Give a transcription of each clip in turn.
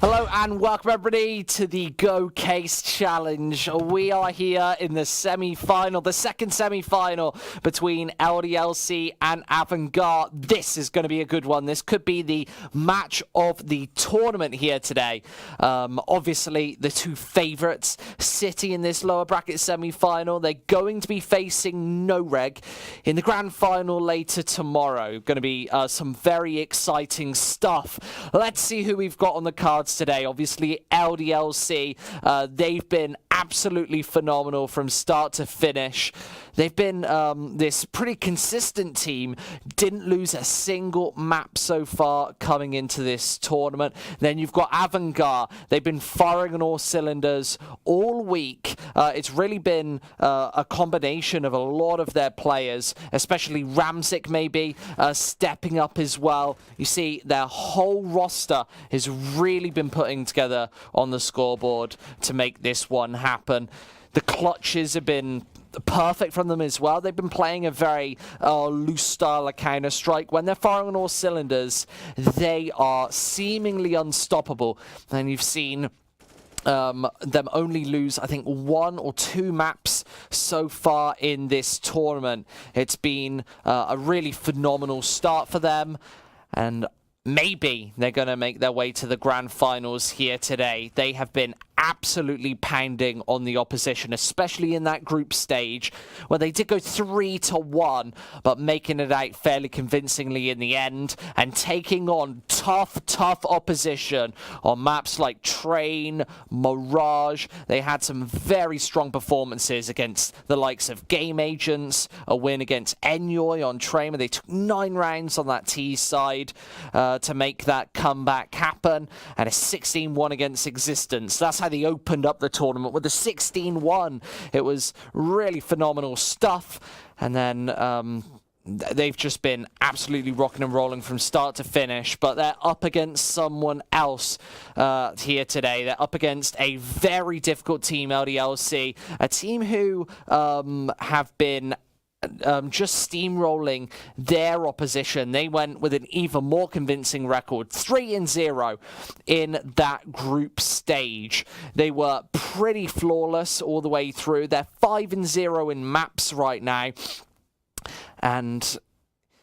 Hello and welcome everybody to the GOCASE challenge. We are here in the semi-final, the second semi-final between LDLC and Avangar. This is going to be a good one. This could be the match of the tournament here today. Obviously, the two favourites sitting in this lower bracket semi-final. They're going to be facing NoReg in the grand final later tomorrow. Going to be some very exciting stuff. Let's see who we've got on the cards today. Obviously, LDLC, they've been absolutely phenomenal from start to finish. They've been this pretty consistent team, didn't lose a single map so far coming into this tournament. Then you've got Avangar. They've been firing on all cylinders all week. It's really been a combination of a lot of their players, especially Ramzik maybe stepping up as well. You see, their whole roster has really been putting together on the scoreboard to make this one happen. The clutches have been perfect from them as well. They've been playing a very loose style of Counter-Strike. When they're firing on all cylinders, they are seemingly unstoppable. And you've seen them only lose, I think, 1 or 2 maps so far in this tournament. It's been a really phenomenal start for them, and maybe they're going to make their way to the grand finals here today. They have been absolutely pounding on the opposition, especially in that group stage where they did go 3-1, but making it out fairly convincingly in the end and taking on tough opposition on maps like Train, Mirage. They had some very strong performances against the likes of Game Agents, a win against Enjoy on Train, where they took 9 rounds on that T side to make that comeback happen, and a 16-1 against Existence. That's how they opened up the tournament, with a 16-1. It was really phenomenal stuff, and then they've just been absolutely rocking and rolling from start to finish. But they're up against someone else here today. They're up against a very difficult team, LDLC, a team who have been just steamrolling their opposition. They went with an even more convincing record, 3-0 in that group stage. They were pretty flawless all the way through. They're 5-0 in maps right now, and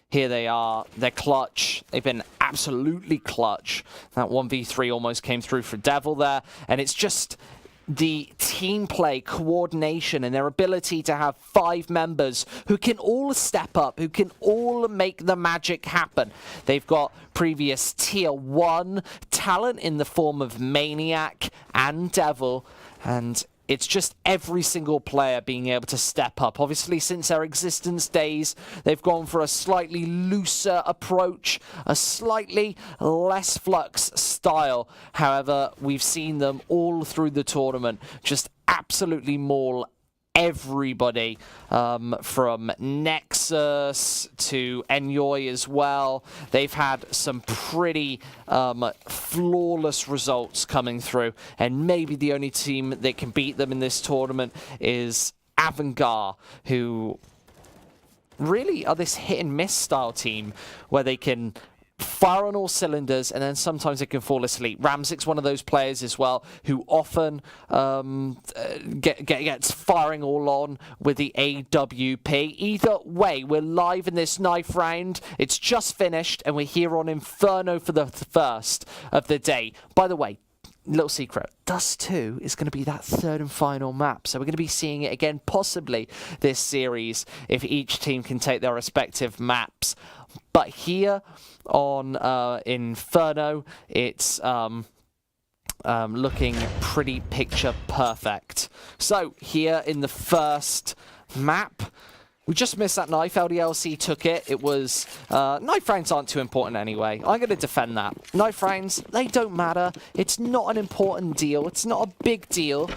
here they are. They're clutch. They've been absolutely clutch. That 1v3 almost came through for Devil there, and it's just the team play, coordination, and their ability to have 5 members who can all step up, who can all make the magic happen. They've got previous tier 1 talent in the form of Maniac and Devil, and it's just every single player being able to step up. Obviously, since their existence days, they've gone for a slightly looser approach, a slightly less flux style. However, we've seen them all through the tournament just absolutely maul everybody, from Nexus to Enjoy as well. They've had some pretty flawless results coming through, and maybe the only team that can beat them in this tournament is Avangar, who really are this hit and miss style team where they can fire on all cylinders, and then sometimes it can fall asleep. Ramzik's one of those players as well who often gets firing all on with the AWP. Either way, we're live in this knife round. It's just finished, and we're here on Inferno for the first of the day. By the way, little secret, Dust 2 is going to be that third and final map, so we're going to be seeing it again possibly this series if each team can take their respective maps. But here on Inferno, it's looking pretty picture perfect. So here in the first map, we just missed that knife. LDLC took it. It was... knife rounds aren't too important anyway. I'm going to defend that. Knife rounds, they don't matter. It's not an important deal. It's not a big deal.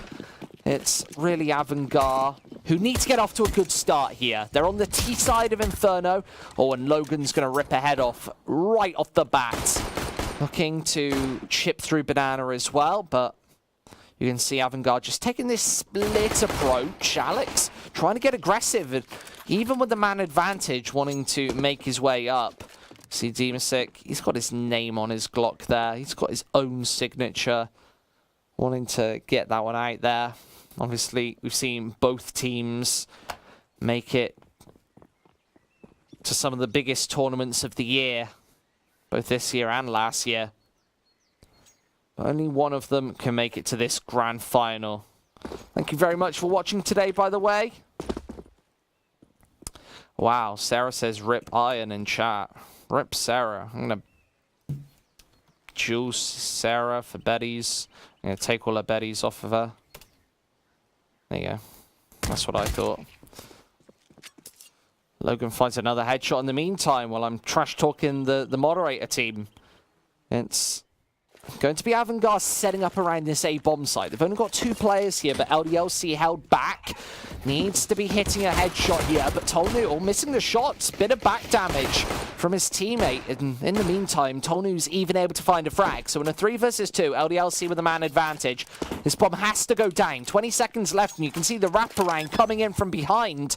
It's really Avangar who need to get off to a good start here. They're on the T side of Inferno. Oh, and Logan's going to rip a head off right off the bat. Looking to chip through Banana as well, but you can see Avangar just taking this split approach. Alex trying to get aggressive, even with the man advantage, wanting to make his way up. See Demasic, he's got his name on his Glock there. He's got his own signature. Wanting to get that one out there. Obviously, we've seen both teams make it to some of the biggest tournaments of the year, both this year and last year. But only one of them can make it to this grand final. Thank you very much for watching today, by the way. Wow, Sarah says rip Iron in chat. Rip Sarah. I'm going to juice Sarah for Betty's. I'm going to take all her Betty's off of her. There you go. That's what I thought. Logan finds another headshot in the meantime while I'm trash talking the moderator team. It's going to be Avangar setting up around this A-bomb site. They've only got 2 players here, but LDLC held back. Needs to be hitting a headshot here, but Tolnu missing the shots. Bit of back damage from his teammate. And in the meantime, Tolnu's even able to find a frag. So in a 3 versus 2, LDLC with a man advantage. This bomb has to go down. 20 seconds left, and you can see the wraparound coming in from behind.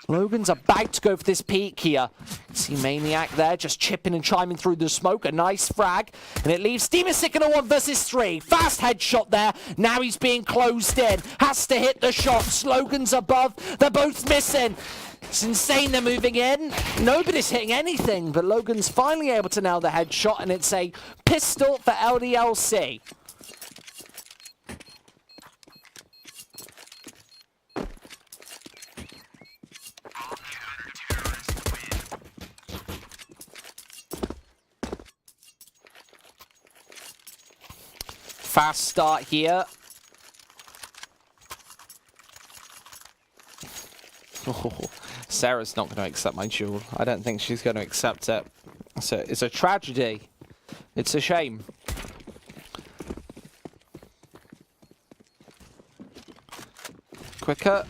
Logan's about to go for this peek here. See Maniac there, just chipping and chiming through the smoke. A nice frag. And it leaves Demasic in a 1 versus 3. Fast headshot there. Now he's being closed in. Has to hit the shots. Logan's above. They're both missing. It's insane they're moving in. Nobody's hitting anything. But Logan's finally able to nail the headshot. And it's a pistol for LDLC. Fast start here. Oh, Sarah's not going to accept my duel. I don't think she's going to accept it. It's a tragedy. It's a shame. Quicker.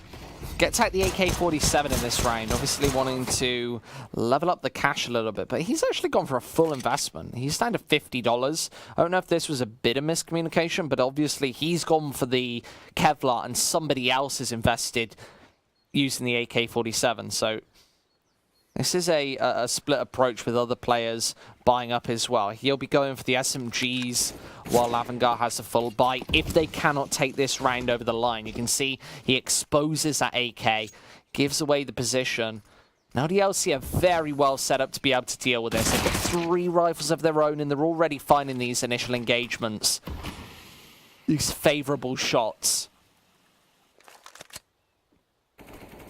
Gets out the AK-47 in this round, obviously wanting to level up the cash a little bit, but he's actually gone for a full investment. He's down to $50. I don't know if this was a bit of miscommunication, but obviously he's gone for the Kevlar and somebody else is invested using the AK-47. So this is a split approach with other players buying up as well. He'll be going for the SMGs while Avangar has a full buy. If they cannot take this round over the line, you can see he exposes that AK, gives away the position. Now the LC are very well set up to be able to deal with this. They've got 3 rifles of their own and they're already finding these initial engagements. These favorable shots.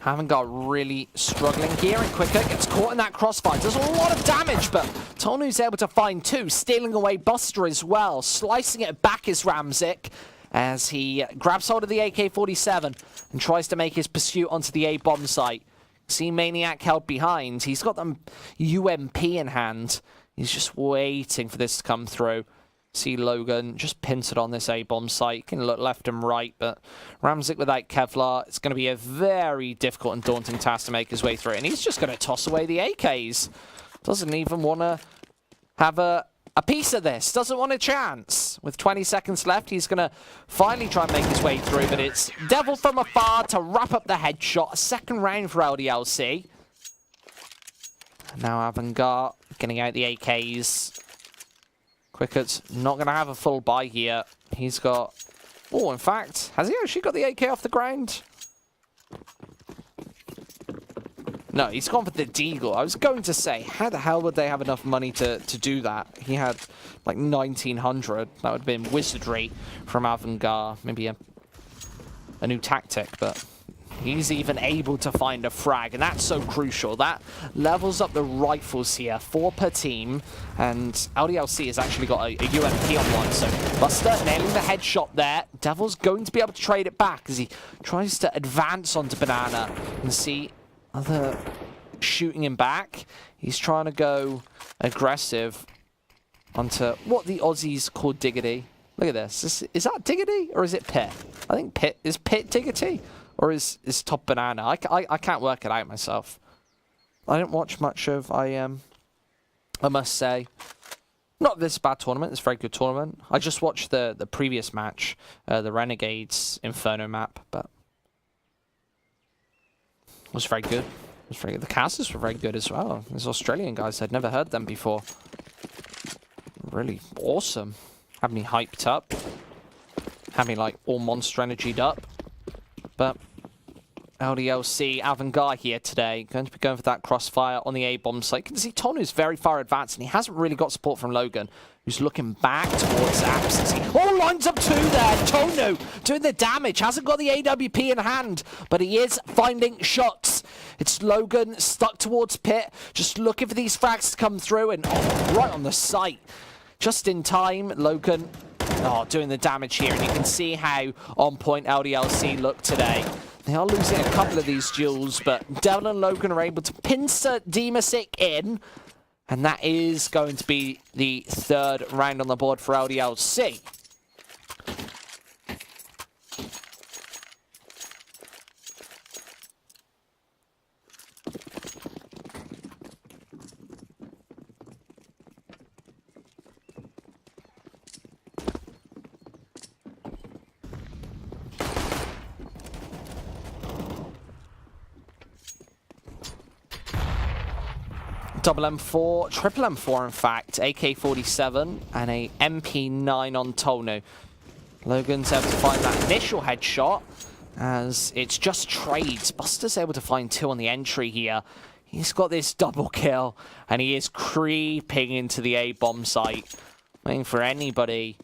Avangar really struggling here, and Quicker gets caught in that crossfire. Does a lot of damage, but Tolnu's able to find 2, stealing away Buster as well. Slicing it back is Ramzik as he grabs hold of the AK-47 and tries to make his pursuit onto the A-bomb site. See Maniac held behind. He's got them UMP in hand. He's just waiting for this to come through. See Logan just pincered on this A-bomb site. Can look left and right, but Ramzik without Kevlar, it's going to be a very difficult and daunting task to make his way through. And he's just going to toss away the AKs. Doesn't even want to have a piece of this. Doesn't want a chance. With 20 seconds left, he's going to finally try and make his way through, but it's Devil from afar to wrap up the headshot. A second round for LDLC. Now Avangar getting out the AKs. Quicker's not going to have a full buy here. He's got... Oh, in fact, has he actually got the AK off the ground? No, he's gone for the Deagle. I was going to say, how the hell would they have enough money to do that? He had like 1900. That would have been wizardry from Avangar. Maybe a new tactic, but... He's even able to find a frag, and that's so crucial. That levels up the rifles here, 4 per team, and LDLC has actually got a UMP on one, so Buster nailing the headshot there. Devil's going to be able to trade it back as he tries to advance onto Banana and see other shooting him back. He's trying to go aggressive onto what the Aussies call Diggity. Look at this. Is that Diggity or is it Pit? I think Pit. Is Pit Diggity? Or is Top Banana? I can't work it out myself. I didn't watch much of IM, I must say. Not this bad tournament. It's a very good tournament. I just watched the previous match, the Renegades Inferno map, but it was very good. The casters were very good as well. These Australian guys, I'd never heard them before. Really awesome. Had me hyped up. Had me like all monster energied up. But LDLC Avangar here today. Going to be going for that crossfire on the A-bomb site. You can see Tonu's very far advanced and he hasn't really got support from Logan, who's looking back towards Absence. Oh, lines up two there. Tonu doing the damage. Hasn't got the AWP in hand, but he is finding shots. It's Logan stuck towards Pit, just looking for these frags to come through and right on the site. Just in time, Logan doing the damage here, and you can see how on point LDLC look today. They are losing a couple of these duels, but Devil and Logan are able to pincer Demasic in, and that is going to be the third round on the board for LDLC. Double M4, triple M4 in fact, AK-47 and a MP9 on Tonu. Logan's able to find that initial headshot as it's just trades. Buster's able to find two on the entry here. He's got this double kill and he is creeping into the A-bomb site, waiting for anybody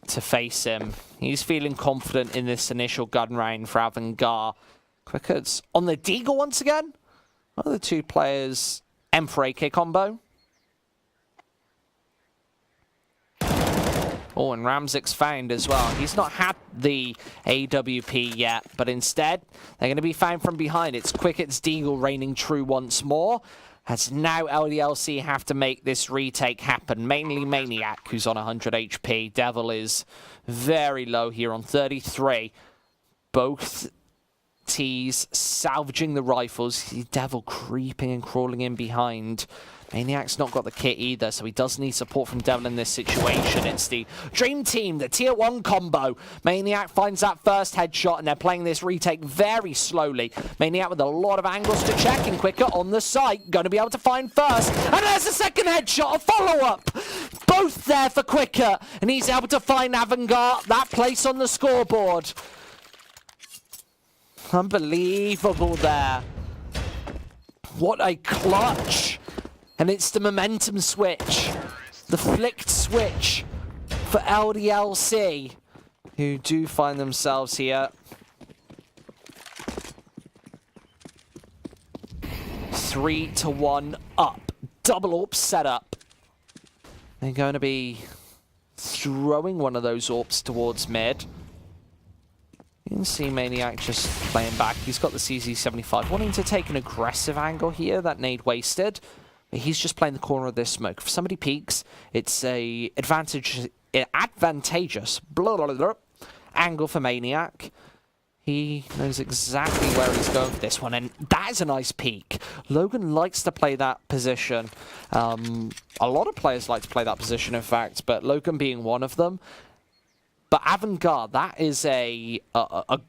to face him. He's feeling confident in this initial gun round for Avangar. Quickets on the Deagle once again. One of the two players... M4 AK combo. Oh, and Ramzik's found as well. He's not had the AWP yet, but instead, they're going to be found from behind. It's Quicket's Deagle reigning true once more, as now LDLC have to make this retake happen. Mainly Maniac, who's on 100 HP. Devil is very low here on 33. Both T's salvaging the rifles. Devil creeping and crawling in behind. Maniac's not got the kit either, so he does need support from Devil in this situation. It's the Dream Team, the tier 1 combo. Maniac finds that first headshot, and they're playing this retake very slowly. Maniac with a lot of angles to check, and Quicker on the site. Going to be able to find first. And there's a second headshot, a follow-up. Both there for Quicker, and he's able to find Avangar that place on the scoreboard. Unbelievable there. What a clutch. And it's the momentum switch. The flicked switch for LDLC, who do find themselves here 3-1 up. Double AWP setup. They're going to be throwing one of those AWPs towards mid. You can see Maniac just playing back. He's got the CZ75, wanting to take an aggressive angle here. That nade wasted. But he's just playing the corner of this smoke. If somebody peeks, it's a advantageous angle for Maniac. He knows exactly where he's going for this one, and that is a nice peek. Logan likes to play that position. A lot of players like to play that position, in fact, but Logan being one of them. But Avangar, that is a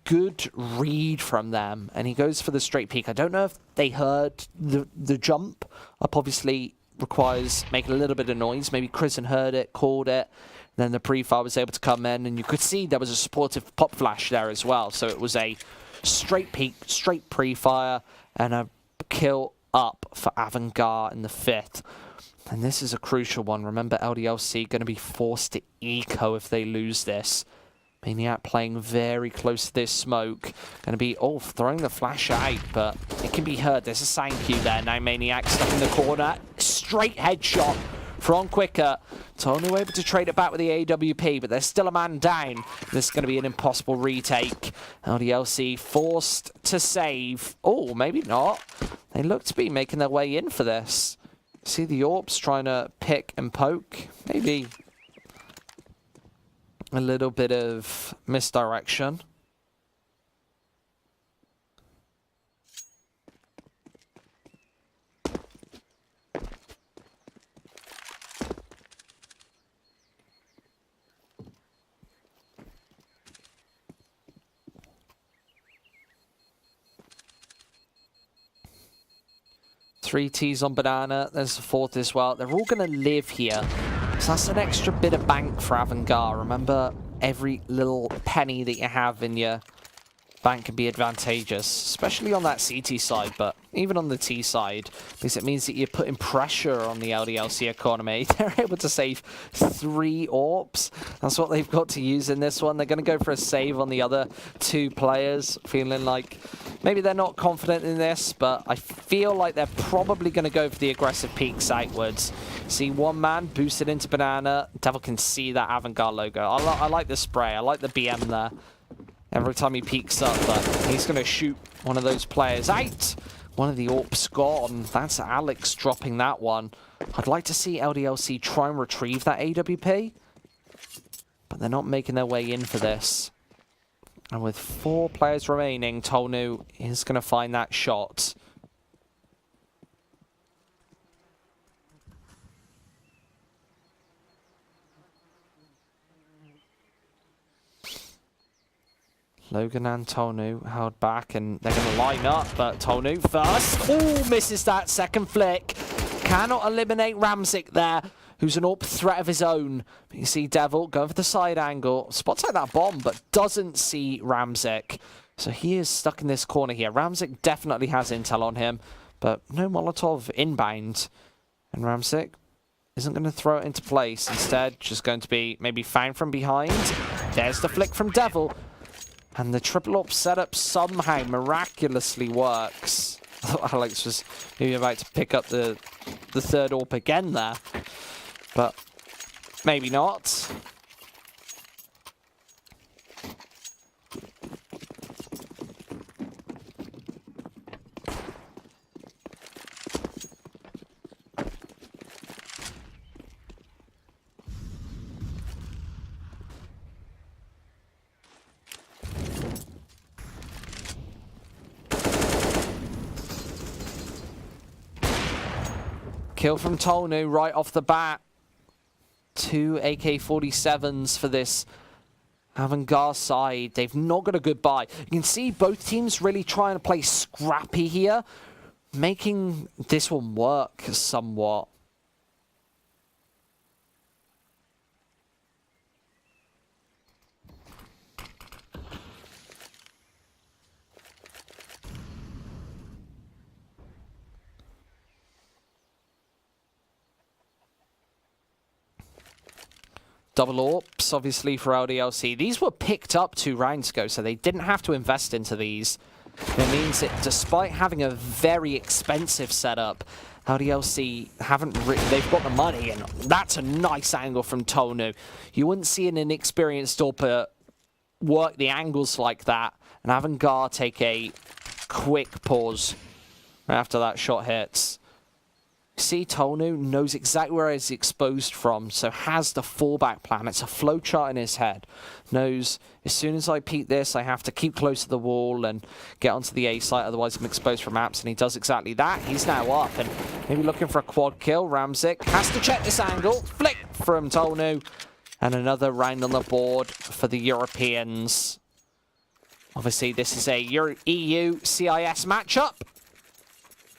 good read from them, and he goes for the straight peek. I don't know if they heard the jump up. Obviously requires making a little bit of noise. Maybe Kristen heard it, called it, then the pre-fire was able to come in, and you could see there was a supportive pop flash there as well. So it was a straight peek, straight pre-fire, and a kill up for Avangar in the 5th. And this is a crucial one. Remember, LDLC going to be forced to eco if they lose this. Maniac playing very close to this smoke. Going to be, throwing the flash out, but it can be heard. There's a thank you there. Now Maniac stuck in the corner. Straight headshot from Quicker. Tonu able to trade it back with the AWP, but there's still a man down. This is going to be an impossible retake. LDLC forced to save. Oh, maybe not. They look to be making their way in for this. See the AWPs trying to pick and poke. Maybe a little bit of misdirection. 3 Ts on banana. There's the 4th as well. They're all going to live here. So that's an extra bit of bank for Avangar. Remember, every little penny that you have in your bank can be advantageous, especially on that CT side, but even on the T side, because it means that you're putting pressure on the LDLC economy. They're able to save 3 AWPs. That's what they've got to use in this one. They're going to go for a save on the other 2 players, feeling like maybe they're not confident in this, but I feel like they're probably going to go for the aggressive peeks outwards. See one man boosted into banana. Devil can see that Avangar logo. I like the spray. I like the BM there. Every time he peeks up, but he's going to shoot one of those players out. One of the AWPs gone. That's Alex dropping that one. I'd like to see LDLC try and retrieve that AWP, but they're not making their way in for this. And with 4 players remaining, Tolnu is going to find that shot. Logan and Tolnu held back, and they're going to line up, but Tolnu first. Oh, misses that second flick. Cannot eliminate Ramzik there, who's an AWP threat of his own. But you see Devil going for the side angle. Spots out that bomb, but doesn't see Ramzik. So he is stuck in this corner here. Ramzik definitely has intel on him, but no Molotov inbound. And Ramzik isn't going to throw it into place. Instead, just going to be maybe found from behind. There's the flick from Devil. And the triple AWP setup somehow miraculously works. I thought Alex was maybe about to pick up the 3rd AWP again there. But maybe not. Kill from Tolnu right off the bat. 2 AK-47s for this Avangar side. They've not got a good buy. You can see both teams really trying to play scrappy here, making this one work somewhat. Double AWPs, obviously, for LDLC. These were picked up 2 rounds ago, so they didn't have to invest into these. It means that despite having a very expensive setup, LDLC they've got the money, and that's a nice angle from Tolnu. You wouldn't see an inexperienced AWPer work the angles like that, and Avangar take a quick pause after that shot hits. See, Tolnu knows exactly where he's exposed from, so has the fallback plan. It's a flowchart in his head. Knows, as soon as I peek this, I have to keep close to the wall and get onto the A site, otherwise I'm exposed from maps, and he does exactly that. He's now up, and maybe looking for a quad kill. Ramzik has to check this angle. Flick from Tolnu, and another round on the board for the Europeans. Obviously, this is a EU CIS matchup.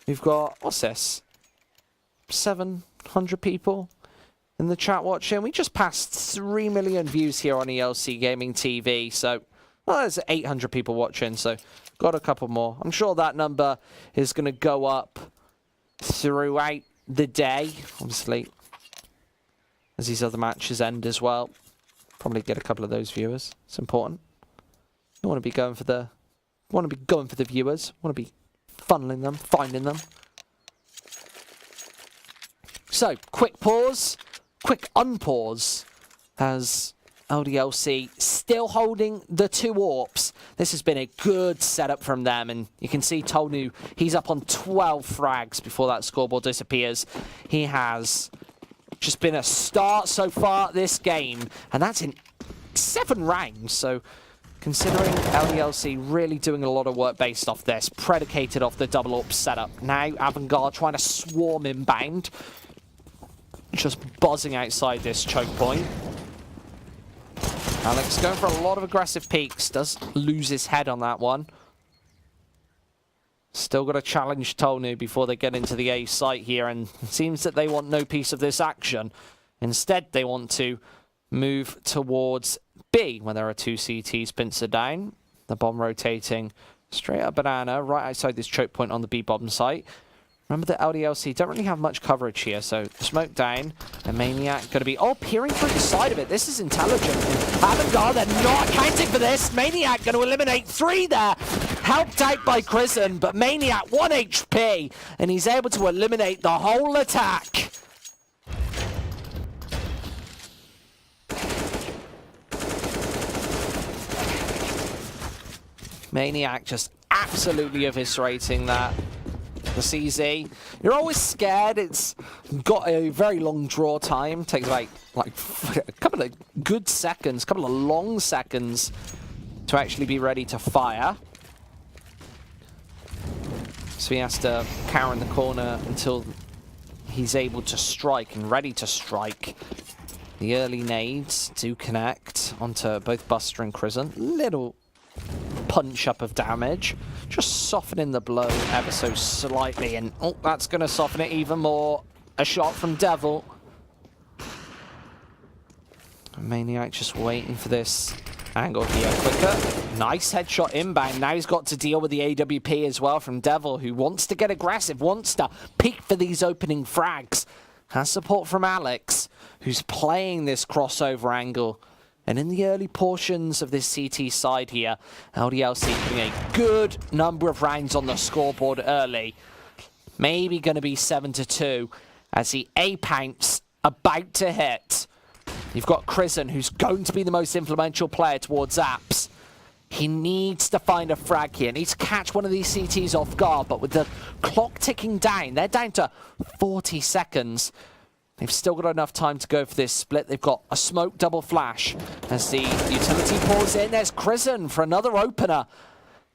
We've got, what's this? 700 people in the chat watching. We just passed 3 million views here on ELC Gaming TV, so well, there's 800 people watching, so got a couple more. I'm sure that number is going to go up throughout the day, obviously, as these other matches end as well. Probably get a couple of those viewers. It's important. You want to be going for the viewers. Want to be funneling them, finding them. So, quick pause, quick unpause, as LDLC still holding the 2 AWPs. This has been a good setup from them, and you can see Tolnu, he's up on 12 frags before that scoreboard disappears. He has just been a start so far this game, and that's in 7 rounds, so considering LDLC really doing a lot of work based off this, predicated off the double AWP setup. Now, Avangar trying to swarm inbound. Just buzzing outside this choke point. Alex going for a lot of aggressive peeks. Does lose his head on that one. Still got to challenge Tolnu before they get into the A site here, and it seems that they want no piece of this action. Instead, they want to move towards B, when there are 2 CTs. Pincer down. The bomb rotating straight up banana, right outside this choke point on the B bomb site. Remember that LDLC don't really have much coverage here, so smoke down. And Maniac going to be, peering through the side of it. This is intelligent. Avangar, they're not accounting for this. Maniac going to eliminate 3 there. Helped out by Krisen, but Maniac 1 HP, and he's able to eliminate the whole attack. Maniac just absolutely eviscerating that. The CZ, you're always scared. It's got a very long draw time. Takes about like a couple of good seconds, a couple of long seconds to actually be ready to fire. So he has to cower in the corner until he's able to strike and ready to strike. The early nades do connect onto both Buster and Krisen. Little punch up of damage, just softening the blow ever so slightly, and that's going to soften it even more. A shot from Devil. Maniac just waiting for this angle here quicker. Nice headshot inbound. Now he's got to deal with the AWP as well from Devil, who wants to get aggressive, wants to peek for these opening frags. Has support from Alex, who's playing this crossover angle. And in the early portions of this CT side here, LDLC putting a good number of rounds on the scoreboard early. Maybe going to be 7-2 as the A pounce about to hit. You've got Krisen, who's going to be the most influential player towards Apps. He needs to find a frag here. Needs to catch one of these CTs off guard, but with the clock ticking down, they're down to 40 seconds. They've still got enough time to go for this split. They've got a smoke double flash as the utility pours in. There's Krisen for another opener.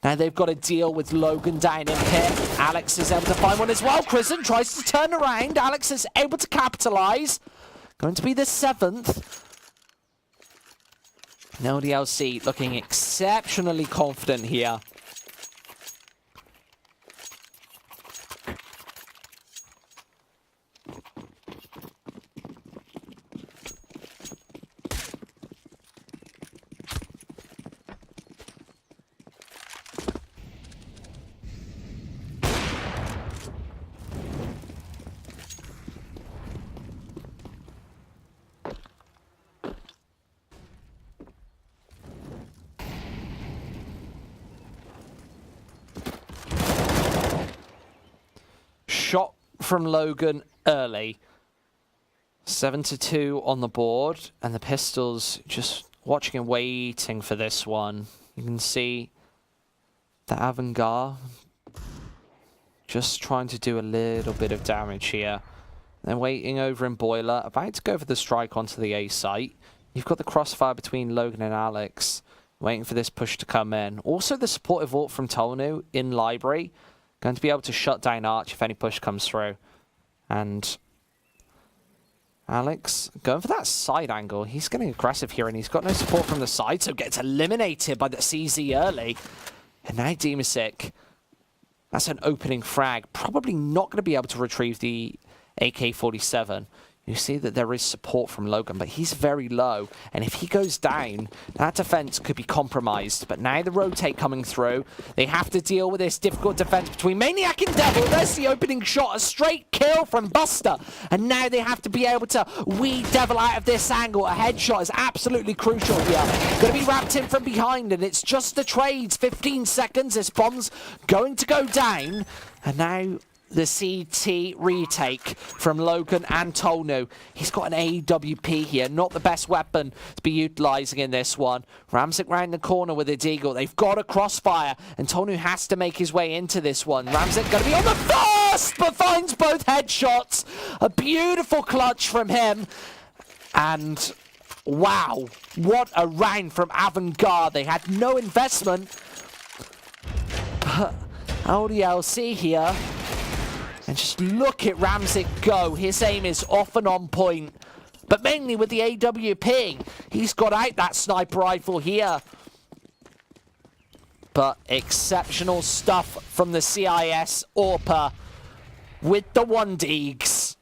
Now they've got to deal with Logan down in pit. Alex is able to find one as well. Krisen tries to turn around. Alex is able to capitalize. Going to be the 7th. Now LDLC looking exceptionally confident here. Shot from Logan early. 7-2 on the board, and the Pistols just watching and waiting for this one. You can see the Avangar just trying to do a little bit of damage here. They're waiting over in Boiler, about to go for the strike onto the A site. You've got the crossfire between Logan and Alex, waiting for this push to come in. Also the supportive ult from Tolnu in Library. Going to be able to shut down Arch if any push comes through. And Alex going for that side angle. He's getting aggressive here, and he's got no support from the side, so gets eliminated by the CZ early. And now Demasic. That's an opening frag. Probably not going to be able to retrieve the AK-47. You see that there is support from Logan, but he's very low. And if he goes down, that defense could be compromised. But now the rotate coming through. They have to deal with this difficult defense between Maniac and Devil. There's the opening shot, a straight kill from Buster. And now they have to be able to weed Devil out of this angle. A headshot is absolutely crucial here. Going to be wrapped in from behind, and it's just the trades. 15 seconds, this bomb's going to go down. And now the CT retake from Logan and Tolnu. He's got an AWP here, not the best weapon to be utilising in this one. Ramzik round the corner with a deagle. They've got a crossfire, and Tolnu has to make his way into this one. Ramzik going to be on the first, but finds both headshots. A beautiful clutch from him. And wow, what a round from Avangar. They had no investment. LDLC here. And just look at Ramzik go. His aim is off and on point. But mainly with the AWP. He's got out that sniper rifle here. But exceptional stuff from the CIS AWPer with the 1-deegs.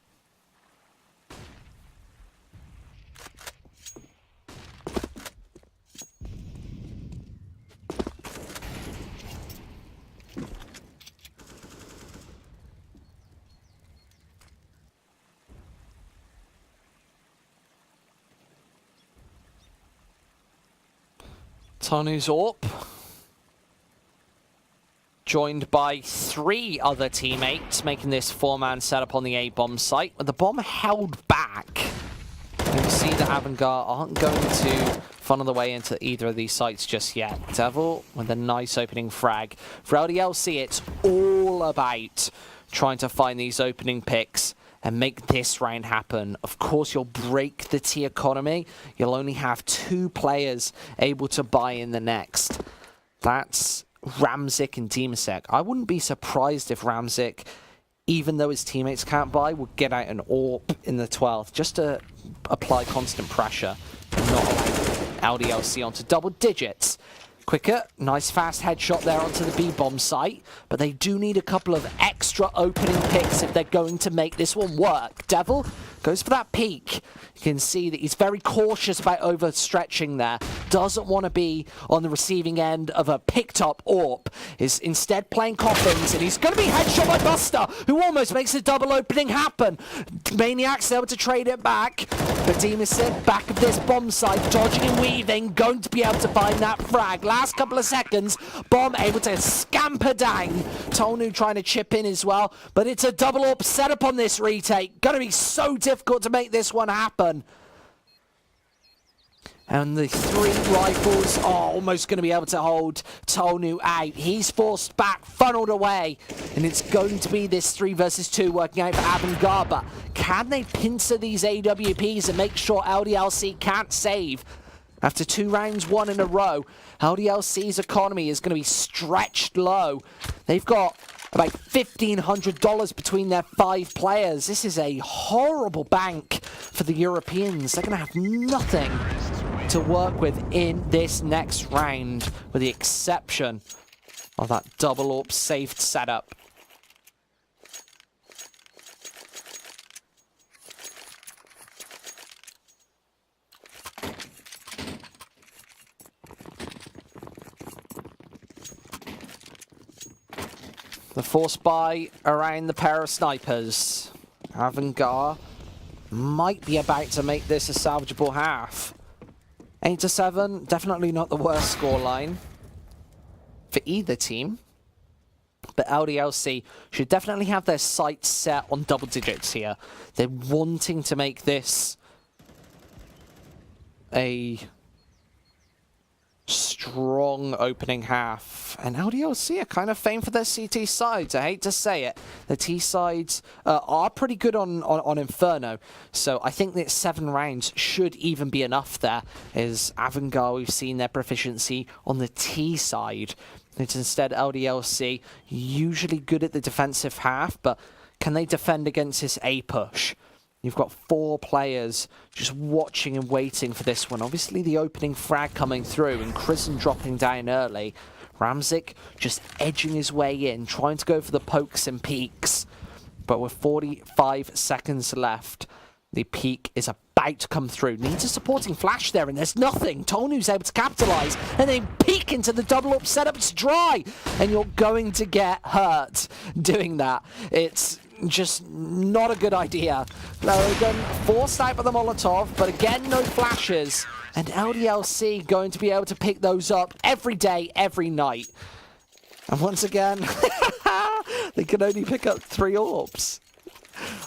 Tanu's AWP, joined by 3 other teammates, making this 4-man setup on the A-bomb site, with the bomb held back. And you see the Avangar aren't going to funnel their way into either of these sites just yet. Devil with a nice opening frag. For LDLC, it's all about trying to find these opening picks and make this round happen. Of course, you'll break the T economy. You'll only have 2 players able to buy in the next. That's Ramzik and Demasek. I wouldn't be surprised if Ramzik, even though his teammates can't buy, would get out an AWP in the 12th just to apply constant pressure and not allow LDLC onto double digits. Quicker, nice fast headshot there onto the B-bomb site, but they do need a couple of extra opening picks if they're going to make this one work. Devil goes for that peek. You can see that he's very cautious about overstretching there. Doesn't want to be on the receiving end of a picked up AWP. Is instead playing coffins, and he's going to be headshot by Buster, who almost makes a double opening happen. Maniac's able to trade it back, but Demasek back of this bomb site, dodging and weaving, going to be able to find that frag. Last couple of seconds, bomb able to scamper down. Tonu trying to chip in as well, but it's a double AWP setup on this retake. Going to be so difficult to make this one happen. And the 3 rifles are almost going to be able to hold Tonu out. He's forced back, funneled away, and it's going to be this 3 versus 2 working out for Avangar. But can they pincer these AWPs and make sure LDLC can't save? After 2 rounds won in a row, LDLC's economy is going to be stretched low. They've got about $1,500 between their 5 players. This is a horrible bank for the Europeans. They're going to have nothing to work with in this next round, with the exception of that double AWP saved setup. The force buy around the pair of snipers. Avangar might be about to make this a salvageable half. 8-7, definitely not the worst scoreline for either team. But LDLC should definitely have their sights set on double digits here. They're wanting to make this a strong opening half, and LDLC are kind of famed for their CT sides. I hate to say it, the T sides are pretty good on Inferno, so I think that 7 rounds should even be enough there. Is Avangar, we've seen their proficiency on the T side. It's instead LDLC, usually good at the defensive half, but can they defend against this A push? You've got 4 players just watching and waiting for this one. Obviously, the opening frag coming through and Chrisen dropping down early. Ramzik just edging his way in, trying to go for the pokes and peeks. But with 45 seconds left, the peek is about to come through. Needs a supporting flash there, and there's nothing. Tonu's able to capitalize, and then peek into the double up setup. It's dry, and you're going to get hurt doing that. It's just not a good idea. Logan forced out by the Molotov, but again, no flashes. And LDLC going to be able to pick those up every day, every night. And once again, they can only pick up 3 AWPs.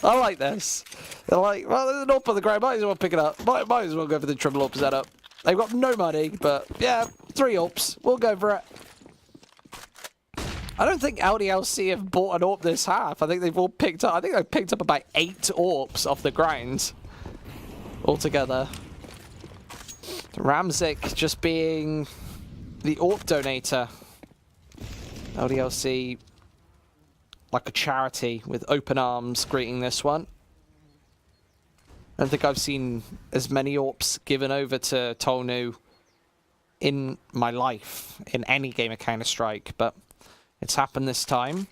I like this. They're like, well, there's an AWP on the ground, might as well pick it up. Might as well go for the triple AWP setup. They've got no money, but yeah, 3 AWPs. We'll go for it. I don't think LDLC have bought an AWP this half. I think they've all picked up. I think they've picked up about 8 AWPs off the ground altogether. Ramzik just being the AWP donator. LDLC like a charity with open arms greeting this one. I don't think I've seen as many AWPs given over to Tonu in my life in any game of Counter-Strike, but it's happened this time.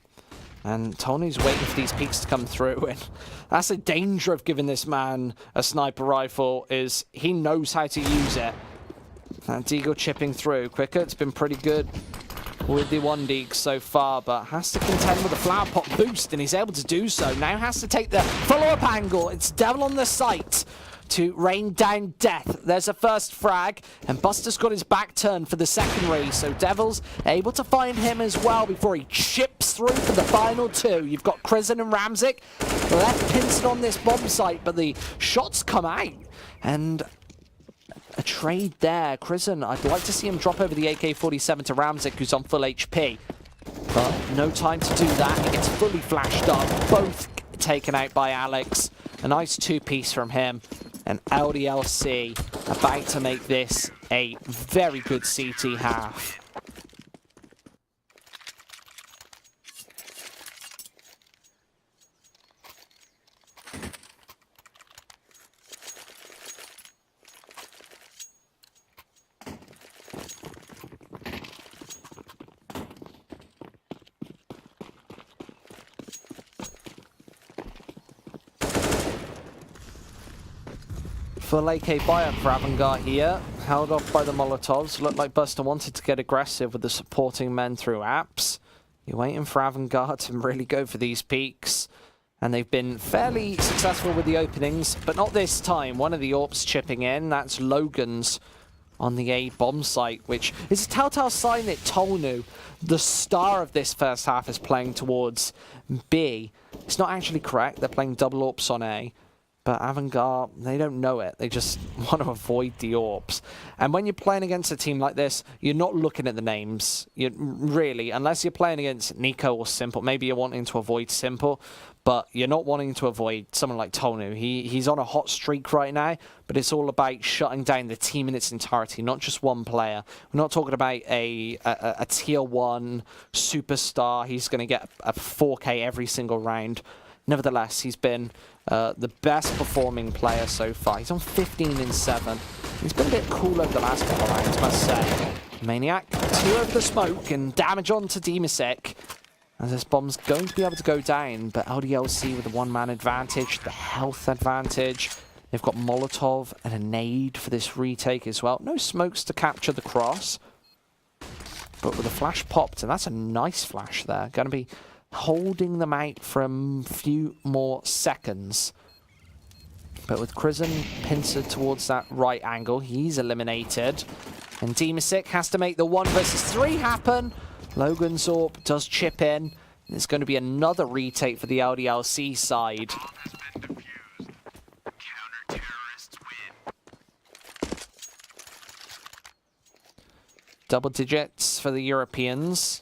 And Tony's waiting for these peaks to come through, and that's the danger of giving this man a sniper rifle, is he knows how to use it. And Deagle chipping through quicker. It's been pretty good with the 1D so far, but has to contend with a flower pot boost, and he's able to do so. Now has to take the follow-up angle. It's Devil on the site to rain down death. There's a first frag, and Buster's got his back turned for the secondary, so Devil's able to find him as well before he chips through for the final two. You've got Crizzen and Ramzik left pinched on this bomb site, but the shots come out, and a trade there. Crizzen, I'd like to see him drop over the AK-47 to Ramzik, who's on full HP, but no time to do that. He gets fully flashed up, both taken out by Alex. A nice two-piece from him. And LDLC about to make this a very good CT half. Full AK buyout for Avangar here, held off by the Molotovs. Looked like Buster wanted to get aggressive with the supporting men through apps. You're waiting for Avangar to really go for these peaks, and they've been fairly successful with the openings, but not this time. One of the AWPs chipping in, that's Logan's on the A bomb site, which is a telltale sign that Tolnu, the star of this first half, is playing towards B. It's not actually correct, they're playing double AWPs on A. But Avangar, they don't know it. They just want to avoid the AWPs. And when you're playing against a team like this, you're not looking at the names. You really, unless you're playing against Nico or Simple. Maybe you're wanting to avoid Simple, but you're not wanting to avoid someone like Tonu. He's on a hot streak right now, but it's all about shutting down the team in its entirety, not just one player. We're not talking about a tier 1 superstar. He's going to get a 4K every single round. Nevertheless, he's been the best performing player so far. He's on 15 and 7. He's been a bit cool over the last couple of rounds, must say. Maniac, 2 over the smoke, and damage on to Demisek. As this bomb's going to be able to go down, but LDLC with the one-man advantage, the health advantage. They've got Molotov and a nade for this retake as well. No smokes to capture the cross, but with a flash popped, and that's a nice flash there. Going to be holding them out for a few more seconds. But with Crizzen pincered towards that right angle, he's eliminated. And Demisek has to make the 1 versus 3 happen. Logan Zorp does chip in. And it's going to be another retake for the LDLC side. Double digits for the Europeans.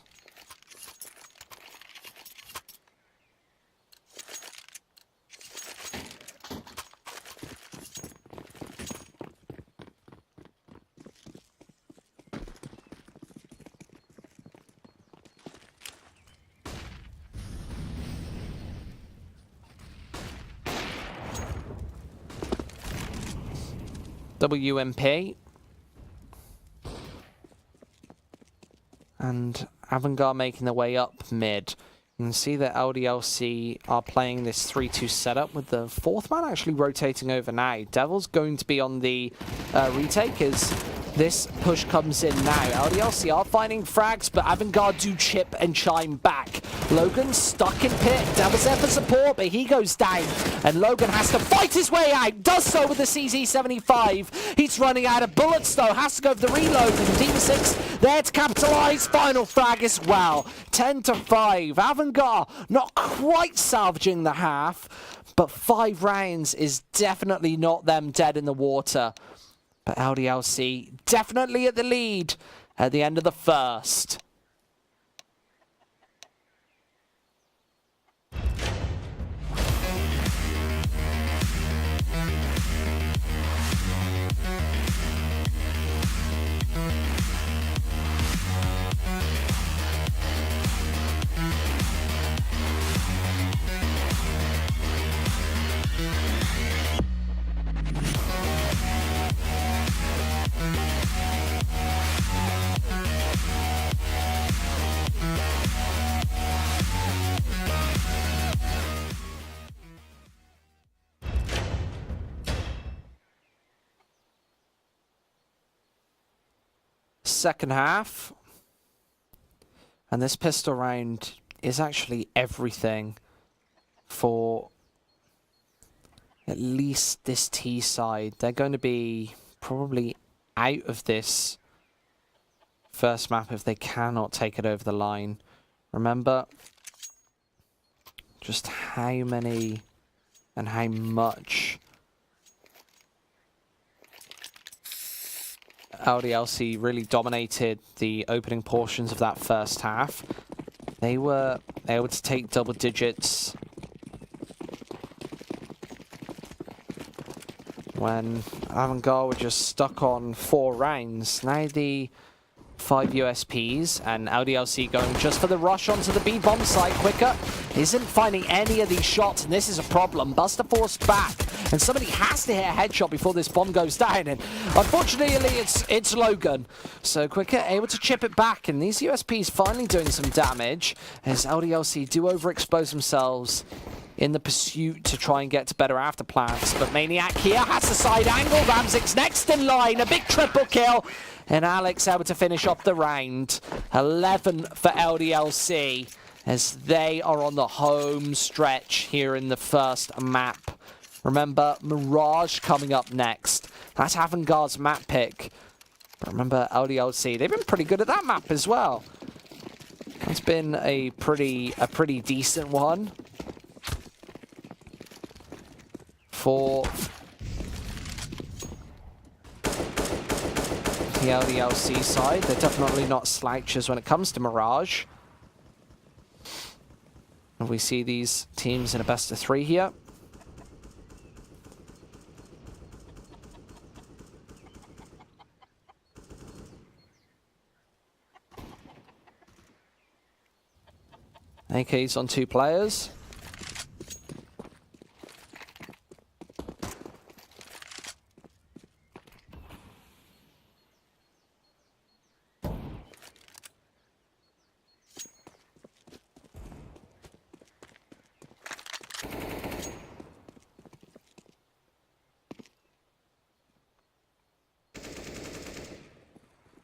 WMP. And Avangar making their way up mid. You can see that LDLC are playing this 3-2 setup with the 4th man actually rotating over now. Devil's going to be on the retake as this push comes in now. LDLC are finding frags, but Avangar do chip and chime back. Logan's stuck in pit. Devil's there for support, but he goes down. And Logan has to fight his way out. Does so with the CZ75. He's running out of bullets, though. Has to go for the reload. And Demisek there to capitalize. Final frag as well. 10-5. Avangar not quite salvaging the half, but 5 rounds is definitely not them dead in the water. But LDLC definitely at the lead at the end of the first. second half. And this pistol round is actually everything for at least this T side. They're going to be probably out of this first map if they cannot take it over the line. Remember just how many and how much LDLC really dominated the opening portions of that first half. They were able to take double digits when Avangar were just stuck on 4 rounds. Now the 5 USPs and LDLC going just for the rush onto the B-bomb site. Quicker isn't finding any of these shots, and this is a problem. Buster forced back, and somebody has to hit a headshot before this bomb goes down, and unfortunately it's Logan. So Quicker able to chip it back, and these USPs finally doing some damage as LDLC do overexpose themselves in the pursuit to try and get to better after plants. But Maniac here has the side angle. Ramzik's next in line, a big triple kill, and Alex able to finish off the round. 11 for LDLC as they are on the home stretch here in the first map. Remember, Mirage coming up next. That's Avangar's map pick. But remember, LDLC, they've been pretty good at that map as well. It's been a pretty decent one for the LDLC side. They're definitely not slouchers when it comes to Mirage. And we see these teams in a best of 3 here. AK's on 2 players.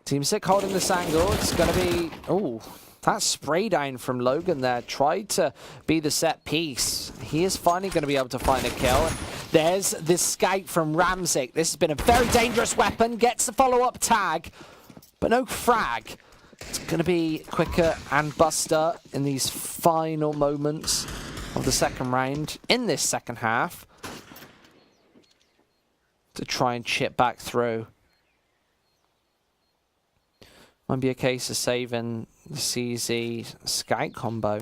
Team Sick holding this angle. It's going to be... Oh, that spray down from Logan there. Tried to be the set piece. He is finally going to be able to find a kill. And there's this scout from Ramzik. This has been a very dangerous weapon. Gets the follow-up tag, but no frag. It's going to be Quicker and Buster in these final moments of the second round in this second half to try and chip back through. Might be a case of saving the CZ Scout combo.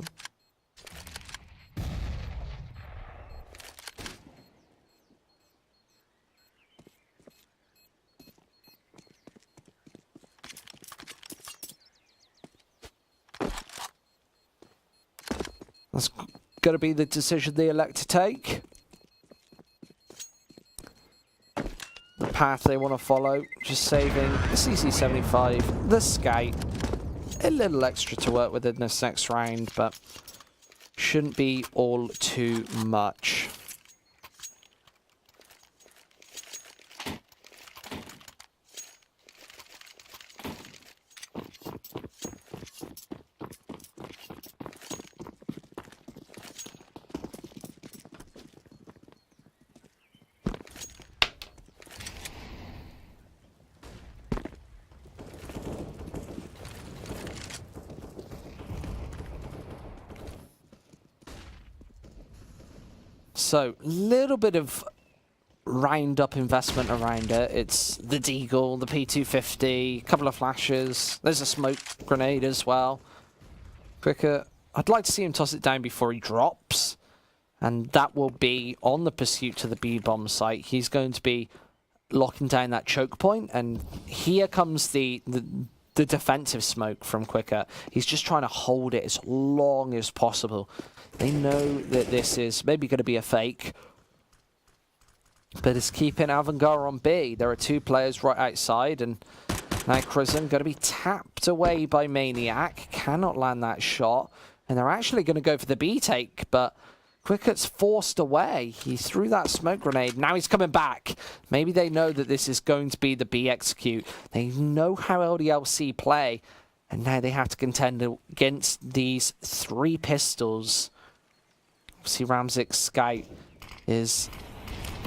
That's going to be the decision they elect to take. The path they want to follow, just saving the CC75, the Scout. A little extra to work with in this next round, but shouldn't be all too much. So, little bit of round-up investment around it. It's the Deagle, the P250, a couple of flashes. There's a smoke grenade as well. Quicker, I'd like to see him toss it down before he drops. And that will be on the pursuit to the B-bomb site. He's going to be locking down that choke point. And here comes the defensive smoke from Quicker. He's just trying to hold it as long as possible. They know that this is maybe going to be a fake, but it's keeping Avangar on B. There are 2 players right outside, and now Crimson going to be tapped away by Maniac. Cannot land that shot, and they're actually going to go for the B take, but Cricket's forced away. He threw that smoke grenade. Now he's coming back. Maybe they know that this is going to be the B execute. They know how LDLC play. And now they have to contend against these 3 pistols. See, Ramzik's scout is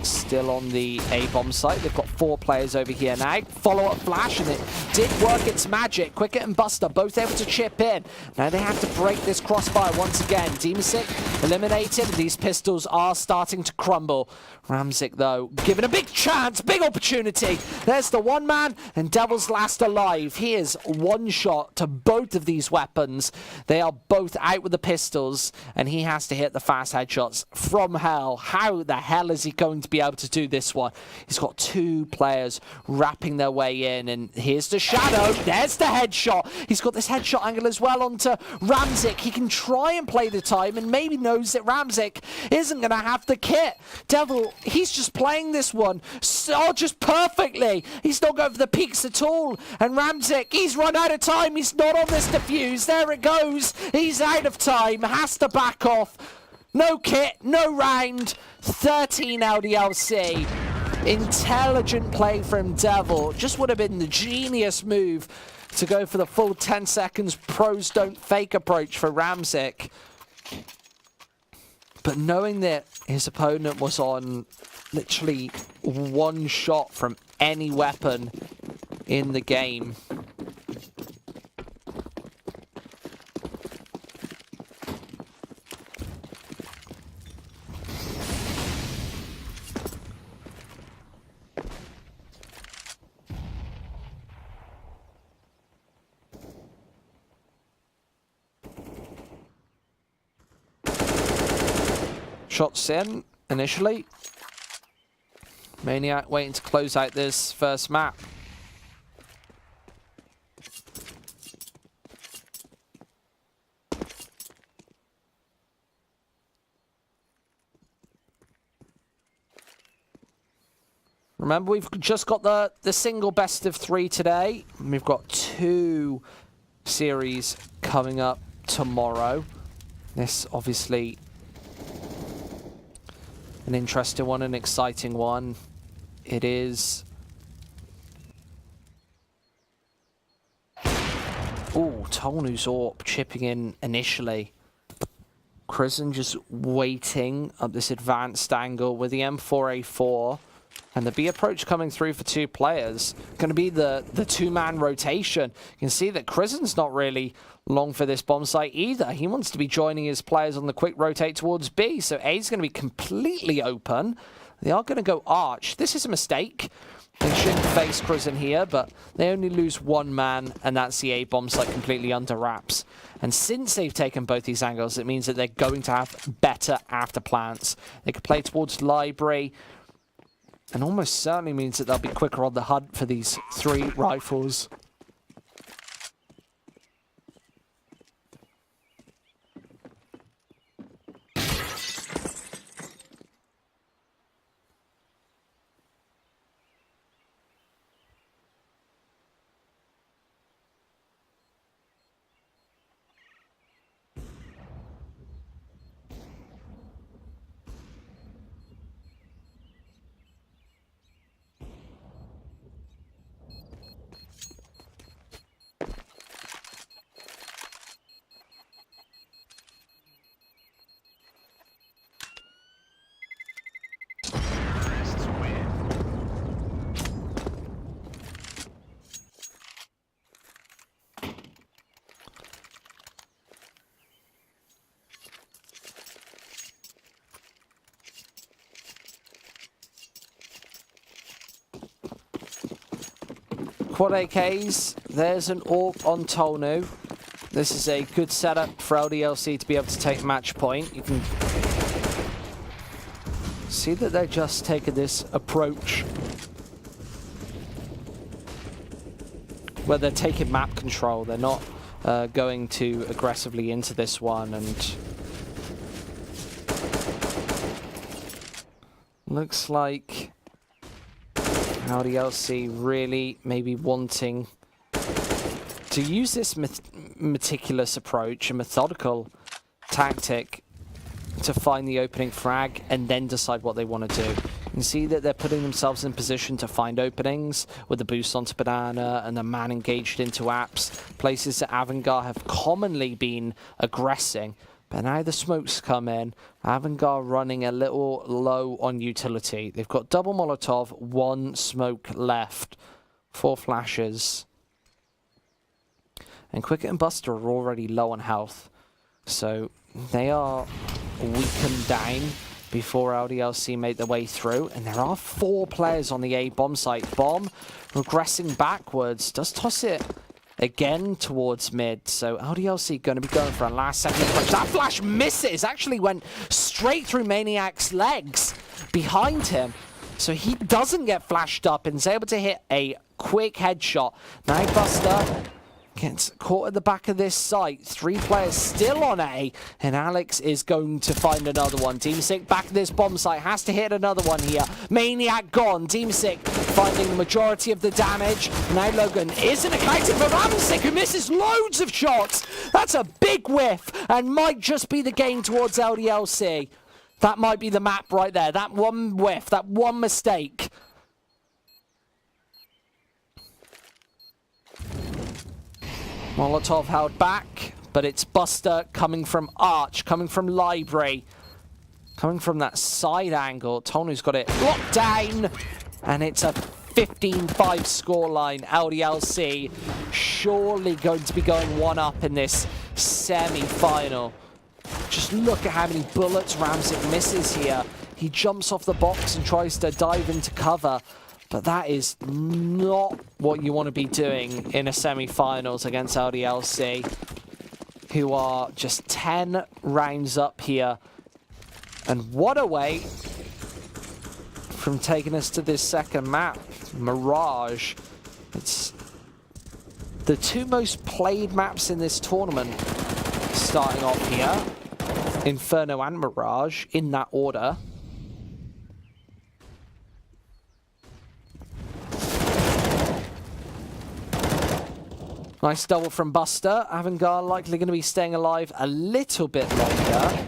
still on the A-bomb site. They've got 4 players over here now. Follow-up flash, and it did work its magic. Cricket and Buster both able to chip in. Now they have to break this crossfire once again. Demasic eliminated. These pistols are starting to crumble. Ramzik, though, given a big chance, big opportunity. There's the one man, and Devil's last alive. He is one shot to both of these weapons. They are both out with the pistols, and he has to hit the fast headshots from hell. How the hell is he going to be able to do this one? He's got 2 players wrapping their way in, and here's the shadow. There's the headshot. He's got this headshot angle as well onto Ramzik. He can try and play the time, and maybe knows that Ramzik isn't going to have the kit. Devil, he's just playing this one so just perfectly. He's not going for the peaks at all. And Ramzik, he's run out of time. He's not on this defuse. There it goes. He's out of time. Has to back off. No kit, no round. 13 LDLC. Intelligent play from Devil. Just would have been the genius move to go for the full 10 seconds pros don't fake approach for Ramzik. But knowing that his opponent was on literally 1 shot from any weapon in the game. Shots in initially. Maniac waiting to close out this first map. Remember, we've just got the single best of 3 today. We've got 2 series coming up tomorrow. This obviously an interesting one, an exciting one. It is. Ooh, Tolnu's AWP chipping in initially. Crizzen just waiting up this advanced angle with the M4A4. And the B approach coming through for 2 players. Going to be the 2-man rotation. You can see that Crizzen's not really long for this bomb site either. He wants to be joining his players on the quick rotate towards B. So A's going to be completely open. They are going to go arch. This is a mistake. They shouldn't face Crizzen here, but they only lose 1 man, and that's the A bomb site completely under wraps. And since they've taken both these angles, it means that they're going to have better after plants. They could play towards library, and almost certainly means that they'll be quicker on the hunt for these 3 rifles. Quad AKs, there's an AWP on Tolnu. This is a good setup for LDLC to be able to take match point. You can see that they're just taking this approach where they're taking map control. They're not going too aggressively into this one, and looks like LDLC really maybe wanting to use this meticulous approach, a methodical tactic, to find the opening frag and then decide what they want to do. You can see that they're putting themselves in position to find openings with the boost onto Banana and the man engaged into apps. Places that Avangar have commonly been aggressing. But now the smokes come in. Avangar running a little low on utility. They've got double Molotov, 1 smoke left. 4 flashes. And Quicket and Buster are already low on health. So they are weakened down before LDLC made their way through. And there are 4 players on the A bomb site. Bomb regressing backwards. Does toss it again towards mid. So LDLC going to be going for a last second flash. That flash misses. Actually went straight through Maniac's legs behind him. So he doesn't get flashed up and is able to hit a quick headshot. Now Buster gets caught at the back of this site. 3 players still on A, and Alex is going to find another one. Team Sick back at this bomb site, has to hit another one here. Maniac gone. Team Sick finding the majority of the damage. Now Logan isn't accounting for Ramsick, who misses loads of shots. That's a big whiff, and might just be the game towards LDLC. That might be the map right there. That one whiff, that one mistake. Molotov held back, but it's Buster coming from Arch, coming from Library, coming from that side angle. Tonu's got it locked down, and it's a 15-5 scoreline. LDLC surely going to be going 1-up in this semi-final. Just look at how many bullets Ramsick misses here. He jumps off the box and tries to dive into cover. But that is not what you want to be doing in a semi-finals against LDLC, who are just 10 rounds up here. And what a way from taking us to this second map, Mirage. It's the 2 most played maps in this tournament, starting off here. Inferno and Mirage, in that order. Nice double from Buster. Avangar likely going to be staying alive a little bit longer.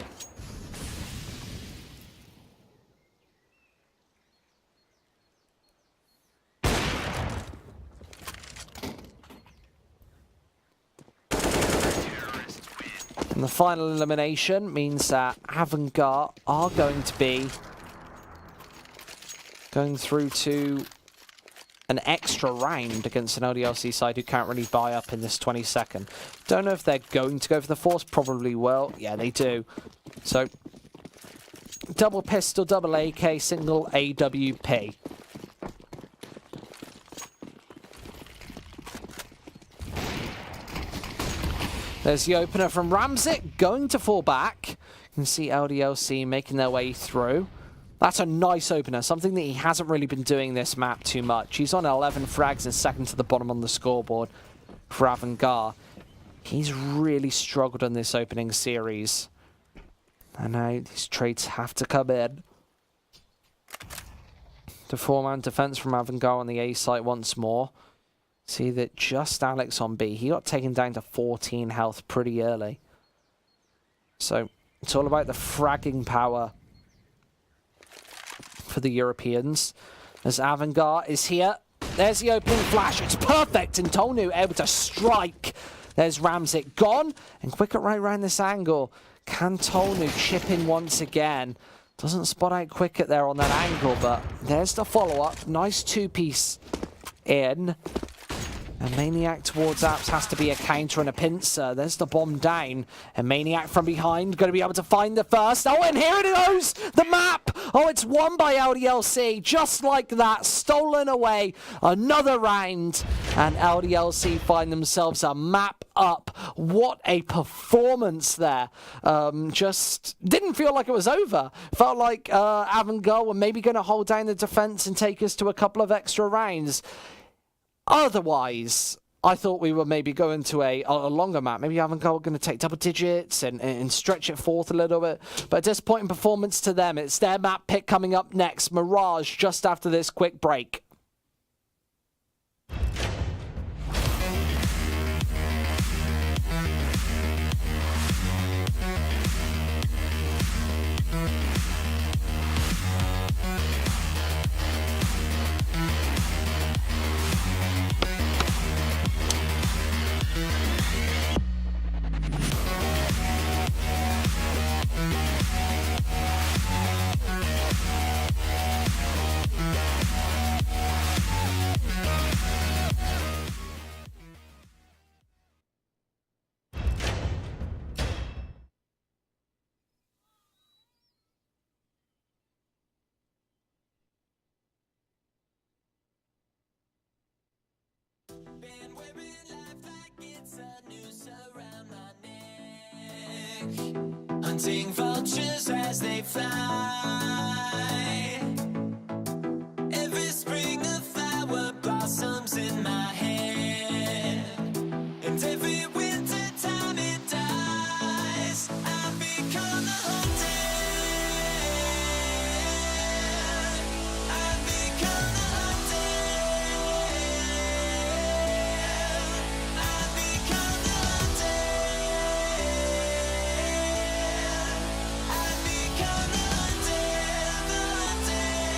And the final elimination means that Avangar are going to be going through to an extra round against an LDLC side who can't really buy up in this 22nd. Don't know if they're going to go for the Force. Probably will. Yeah, they do. So, double pistol, double AK, single AWP. There's the opener from Ramsick, going to fall back. You can see LDLC making their way through. That's a nice opener, something that he hasn't really been doing this map too much. He's on 11 frags and second to the bottom on the scoreboard for Avangar. He's really struggled in this opening series. And now these trades have to come in. The 4-man defense from Avangar on the A site once more. See that just Alex on B. He got taken down to 14 health pretty early. So it's all about the fragging power for the Europeans, as Avangar is here. There's the opening flash. It's perfect, and Tonu able to strike. There's Ramsick gone, and Quicket right around this angle. Can Tonu chip in once again? Doesn't spot out Quicket there on that angle, but there's the follow-up. Nice 2-piece in. And Maniac towards Apps has to be a counter and a pincer. There's the bomb down. And Maniac from behind going to be able to find the first. Oh, and here it goes! The map! Oh, it's won by LDLC. Just like that. Stolen away. Another round. And LDLC find themselves a map up. What a performance there. Just didn't feel like it was over. Felt like Avangar were maybe going to hold down the defense and take us to a couple of extra rounds. Otherwise, I thought we were maybe going to a longer map. Maybe Avangar were going to take double digits and stretch it forth a little bit. But a disappointing performance to them. It's their map pick coming up next. Mirage just after this quick break. Hunting vultures as they fly. Every spring a flower blossoms in my head, and every winter time it dies. I become the hunted. I become the hunted. I become the hunted. I become the hunted, the hunted.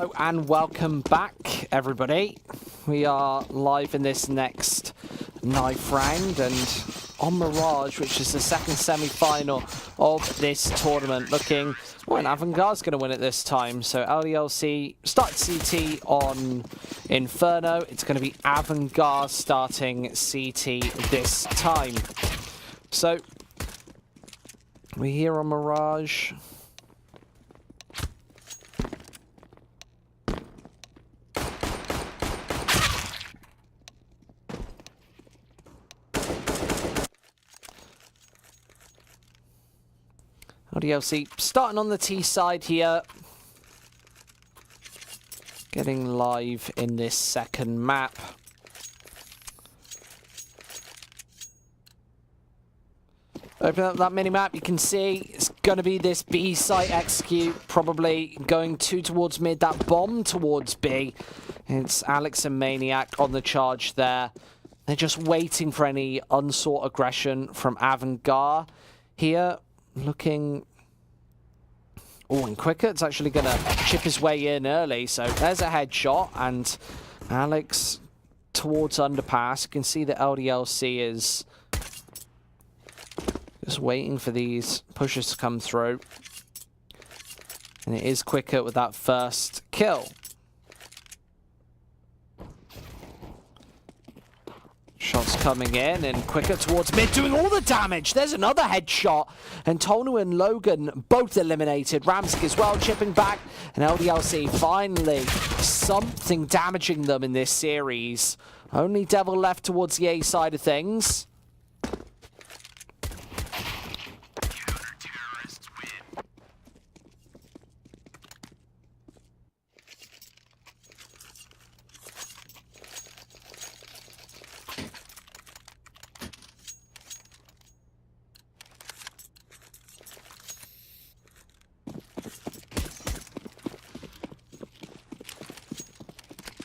Hello and welcome back, everybody. We are live in this next knife round and on Mirage, which is the second semi-final of this tournament. Looking, well, Avangar's going to win it this time. So LDLC start CT on Inferno. It's going to be Avangar starting CT this time. So we're here on Mirage. LDLC starting on the T side here. Getting live in this second map. Open up that mini-map, you can see it's going to be this B site execute, probably going towards mid, that bomb towards B. It's Alex and Maniac on the charge there. They're just waiting for any unsought aggression from Avangar here. Looking... Oh, and Quicker, it's actually going to chip his way in early. So there's a headshot, and Alex towards underpass. You can see that LDLC is just waiting for these pushes to come through. And it is Quicker with that first kill. Shots coming in, and Quicker towards mid, doing all the damage. There's another headshot, and Tonu and Logan both eliminated. Ramsey as well, chipping back, and LDLC finally something damaging them in this series. Only Devil left towards the A side of things.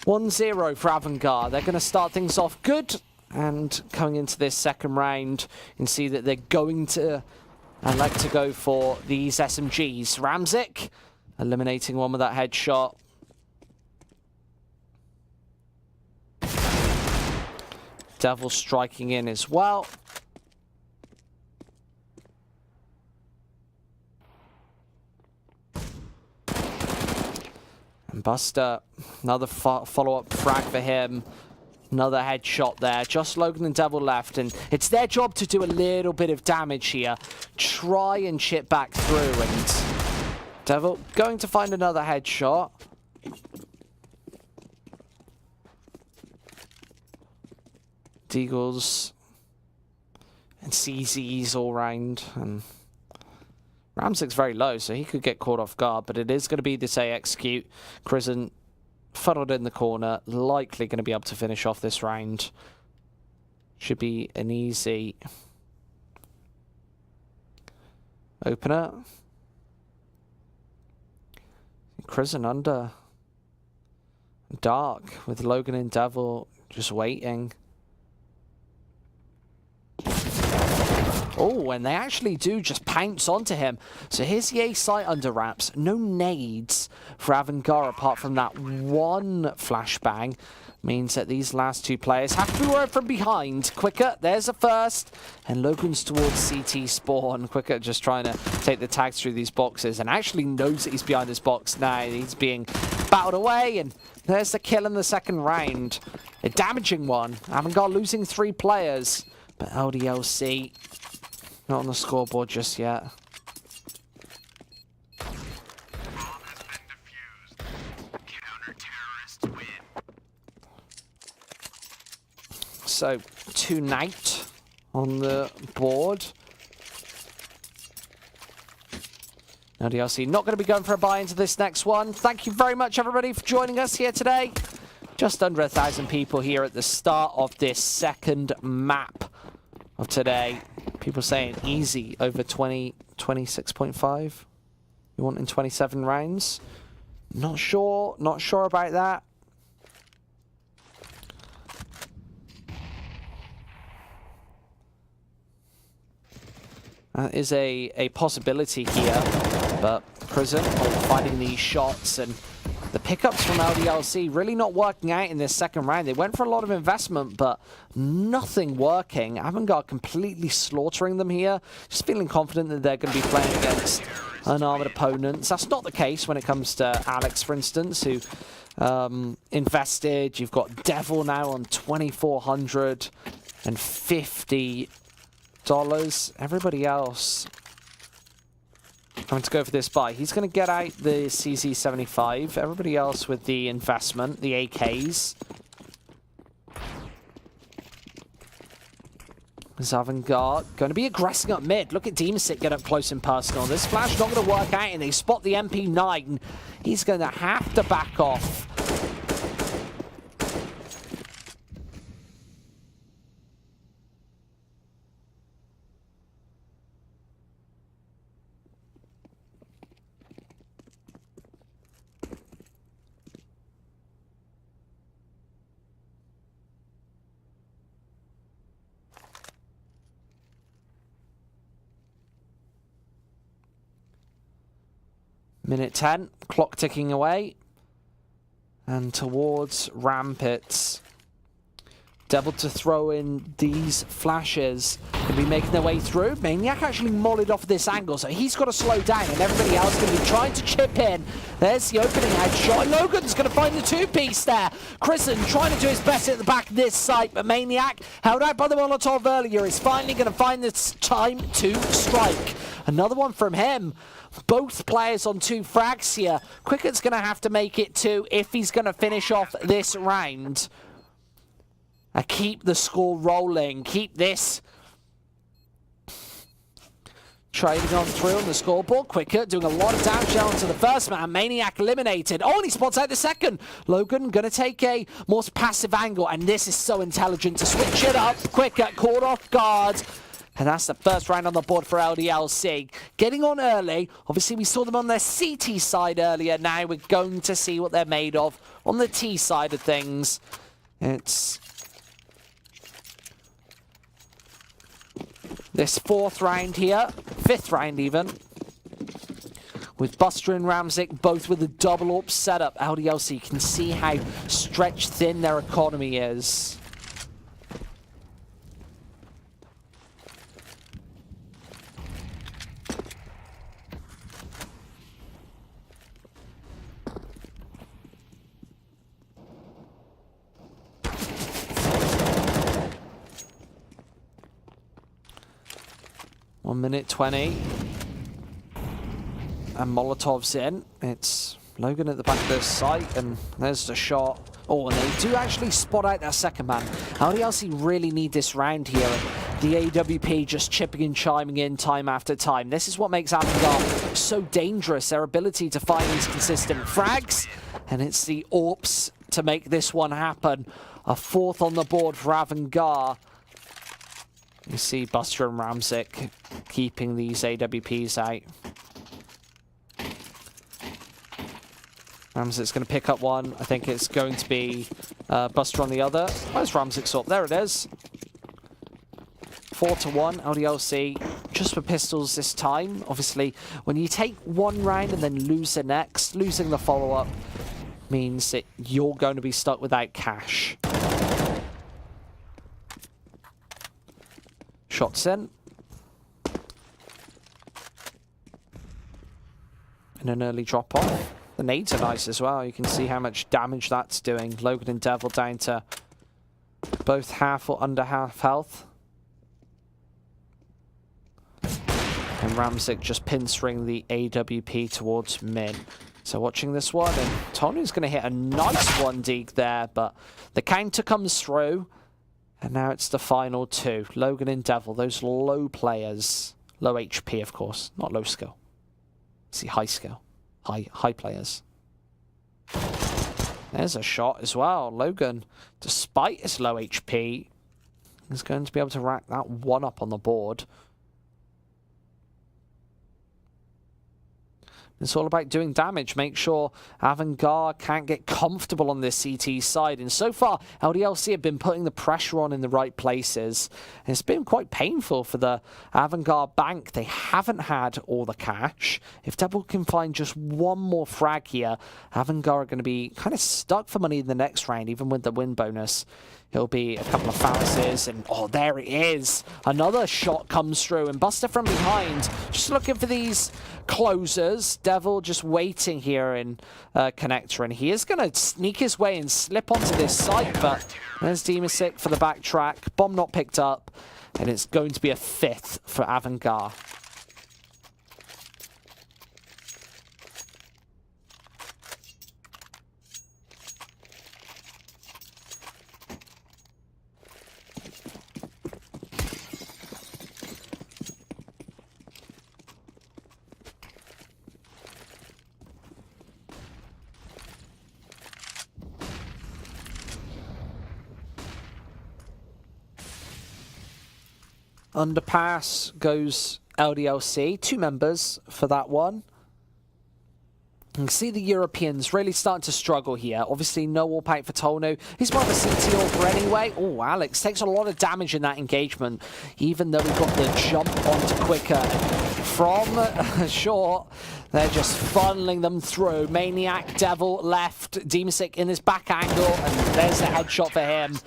1-0 for Avangar. They're going to start things off good, and coming into this second round, you can see that they're going to like to go for these SMGs. Ramzik eliminating one with that headshot. Devil striking in as well. And Buster, another follow-up frag for him. Another headshot there. Just Logan and Devil left, and it's their job to do a little bit of damage here. Try and chip back through, and Devil going to find another headshot. Deagles and CZs all round, and Ramzik's very low, so he could get caught off guard, but it is going to be this A execute. Prison funneled in the corner, likely going to be able to finish off this round. Should be an easy opener. Prison under dark with Logan and Devil just waiting. Oh, and they actually do just pounce onto him. So here's the A site under wraps. No nades for Avangar apart from that one flashbang. Means that these last two players have to be worried from behind. Quicker, there's a first. And Logan's towards CT spawn. Quicker just trying to take the tags through these boxes and actually knows that he's behind this box now. He's being battled away, and there's the kill in the second round. A damaging one. Avangar losing 3 players. But LDLC not on the scoreboard just yet. So, tonight on the board. LDLC not going to be going for a buy into this next one. Thank you very much, everybody, for joining us here today. Just under 1,000 people here at the start of this second map of today. People saying easy over 26.5. You want in 27 rounds? Not sure about that. That is a possibility here, but Prison finding these shots, and The pickups from LDLC really not working out in this second round. They went for a lot of investment, but nothing working. Avangar completely slaughtering them here. Just feeling confident that they're going to be playing against unarmored opponents. That's not the case when it comes to Alex, for instance, who invested. You've got Devil now on $2,450. Everybody else having to go for this buy. He's going to get out the CZ75. Everybody else with the investment, the AKs. Avangar going to be aggressing up mid. Look at Demasik get up close and personal. This flash not going to work out, and they spot the MP9. He's going to have to back off. Minute 10, clock ticking away. And towards ramp, it's Devil to throw in these flashes. Going to be making their way through. Maniac actually mollied off this angle, so he's got to slow down, and everybody else going to be trying to chip in. There's the opening headshot. Logan's going to find the two-piece there. Chrisen trying to do his best at the back of this site, but Maniac, held out by the Molotov earlier, is finally going to find this time to strike. Another one from him. Both players on 2 frags here. Cricket's going to have to make it 2 if he's going to finish off this round. Keep the score rolling. Keep this trading on through on the scoreboard. Quicker doing a lot of damage down to the first man. Maniac eliminated. Oh, and he spots out the second. Logan going to take a more passive angle, and this is so intelligent to switch it up. Quicker caught off guard. And that's the first round on the board for LDLC. Getting on early. Obviously, we saw them on their CT side earlier. Now we're going to see what they're made of on the T side of things. It's this 4th round here. 5th round even. With Buster and Ramzik both with a double AWP setup. LDLC can see how stretched thin their economy is. Minute 20. And Molotov's in. It's Logan at the back of the site, and there's the shot. Oh, and they do actually spot out that second man. LDLC really need this round here. The AWP just chipping and chiming in time after time. This is what makes Avangar so dangerous. Their ability to find these consistent frags. And it's the AWPs to make this one happen. A 4th on the board for Avangar. You see Buster and Ramzik keeping these AWPs out. Ramzik's going to pick up one. I think it's going to be Buster on the other. Where's Ramzik's up? There it is. 4-1, LDLC. Just for pistols this time. Obviously, when you take one round and then lose the next, losing the follow-up means that you're going to be stuck without cash. Shots in. And an early drop-off. The nades are nice as well. You can see how much damage that's doing. Logan and Devil down to both half or under half health. And Ramzik just pinstring the AWP towards mid. So watching this one, and Tony's going to hit a nice one dig there, but the counter comes through. And now it's the final 2. Logan and Devil, those low players. Low HP, of course, not low skill. See, high skill. High players. There's a shot as well. Logan, despite his low HP, is going to be able to rack that one up on the board. It's all about doing damage. Make sure Avangar can't get comfortable on this CT side. And so far, LDLC have been putting the pressure on in the right places. And it's been quite painful for the Avangar bank. They haven't had all the cash. If Devil can find just one more frag here, Avangar are going to be kind of stuck for money in the next round, even with the win bonus. It'll be a couple of phalanxes, and oh, there it is. Another shot comes through, and Buster from behind, just looking for these closers. Devil just waiting here in Connector, and he is going to sneak his way and slip onto this site, but there's Demasic for the backtrack. Bomb not picked up, and it's going to be a 5th for Avangar. Underpass goes LDLC, 2 members for that one. You can see the Europeans really starting to struggle here. Obviously, no wall pack for Tolno. He's more of a CT auger anyway. Oh, Alex takes a lot of damage in that engagement, even though we got the jump onto Quicker. From short, they're just funneling them through. Maniac, Devil left, Demasic in his back angle, and there's the headshot for him.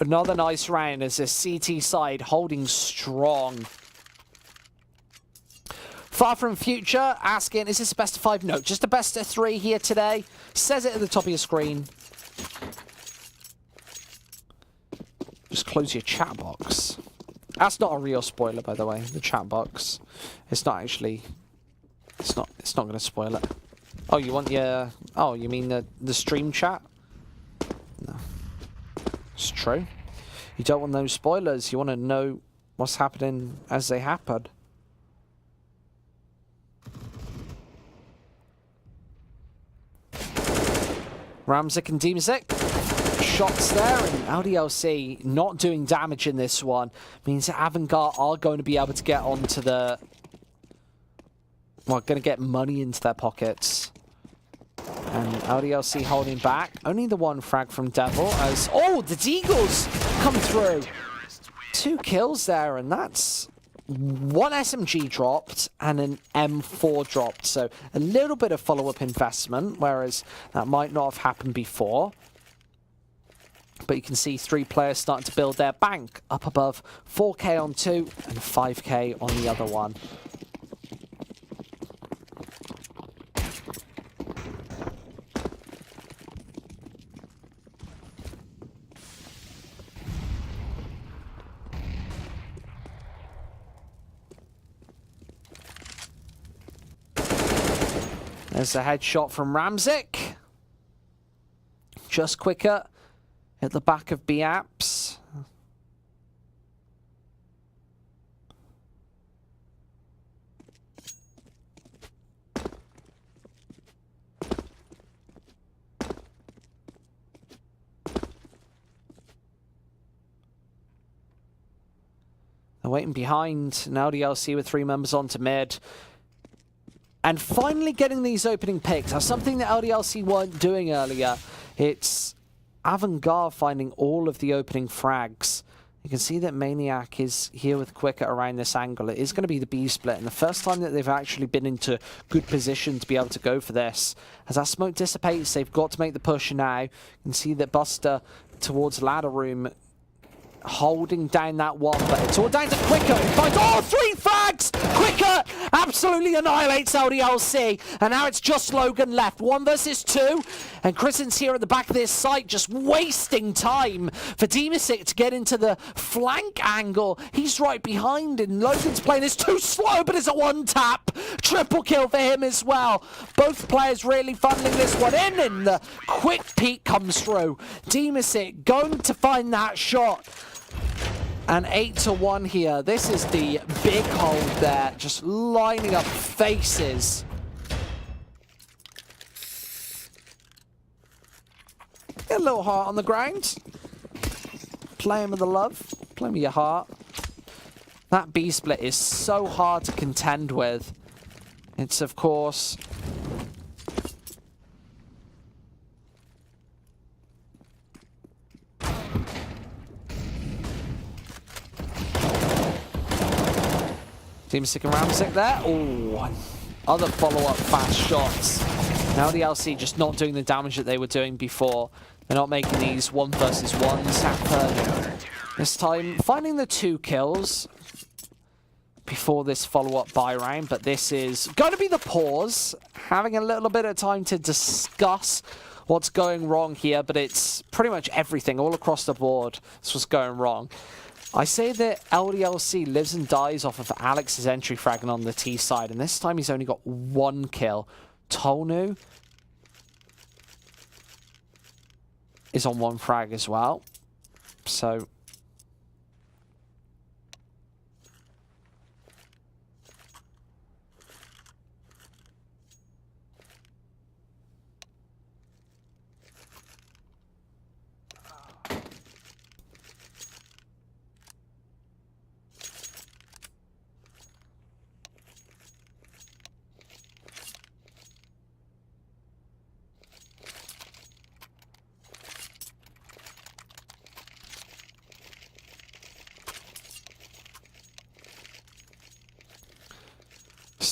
Another nice round as this CT side holding strong. Far from Future asking, is this a best of 5? No, just a best of 3 here today. Says it at the top of your screen. Just close your chat box. That's not a real spoiler, by the way. The chat box. It's not actually. It's not going to spoil it. Oh, you want your? Oh, you mean the stream chat? No. It's true. You don't want those spoilers. You want to know what's happening as they happen. Ramzik and Demasic. Shots there, and LDLC not doing damage in this one. Means that Avangar are going to be able to get onto the... Well, going to get money into their pockets. And LDLC holding back. Only the one frag from Devil as... Oh, the Deagles come through. 2 kills there, and that's 1 SMG dropped and an M4 dropped. So a little bit of follow-up investment, whereas that might not have happened before. But you can see 3 players starting to build their bank up above 4K on 2 and 5K on the other one. There's a headshot from Ramzik. Just Quicker at the back of B-Apps. They're waiting behind. Now LDLC with 3 members onto mid. And finally getting these opening picks. Now, something that LDLC weren't doing earlier. It's Avangar finding all of the opening frags. You can see that Maniac is here with Quicker around this angle. It is going to be the B split, and the first time that they've actually been into good position to be able to go for this. As that smoke dissipates, they've got to make the push now. You can see that Buster towards ladder room holding down that one, but it's all down to Quicker, who finds all 3 frags! Quicker absolutely annihilates LDLC, and now it's just Logan left. 1 versus 2, and Christen's here at the back of this site, just wasting time for Demasic to get into the flank angle. He's right behind, and Logan's playing is too slow, but it's a 1-tap. Triple kill for him as well. Both players really funneling this one in, and the quick peek comes through. Demasic going to find that shot. And 8-1 here. This is the big hold there, just lining up faces. Get a little heart on the ground. Play him with the love. Play him with your heart. That B split is so hard to contend with. It's, of course, Team Sick and Ramsick there. Oh, other follow-up fast shots. Now the LC just not doing the damage that they were doing before. They're not making these 1 versus 1s happen. This time, finding the 2 kills before this follow-up buy round, but this is going to be the pause. Having a little bit of time to discuss what's going wrong here, but it's pretty much everything all across the board. That's what's going wrong. I say that LDLC lives and dies off of Alex's entry fragging on the T side, and this time he's only got 1 kill. Tonu is on 1 frag as well. So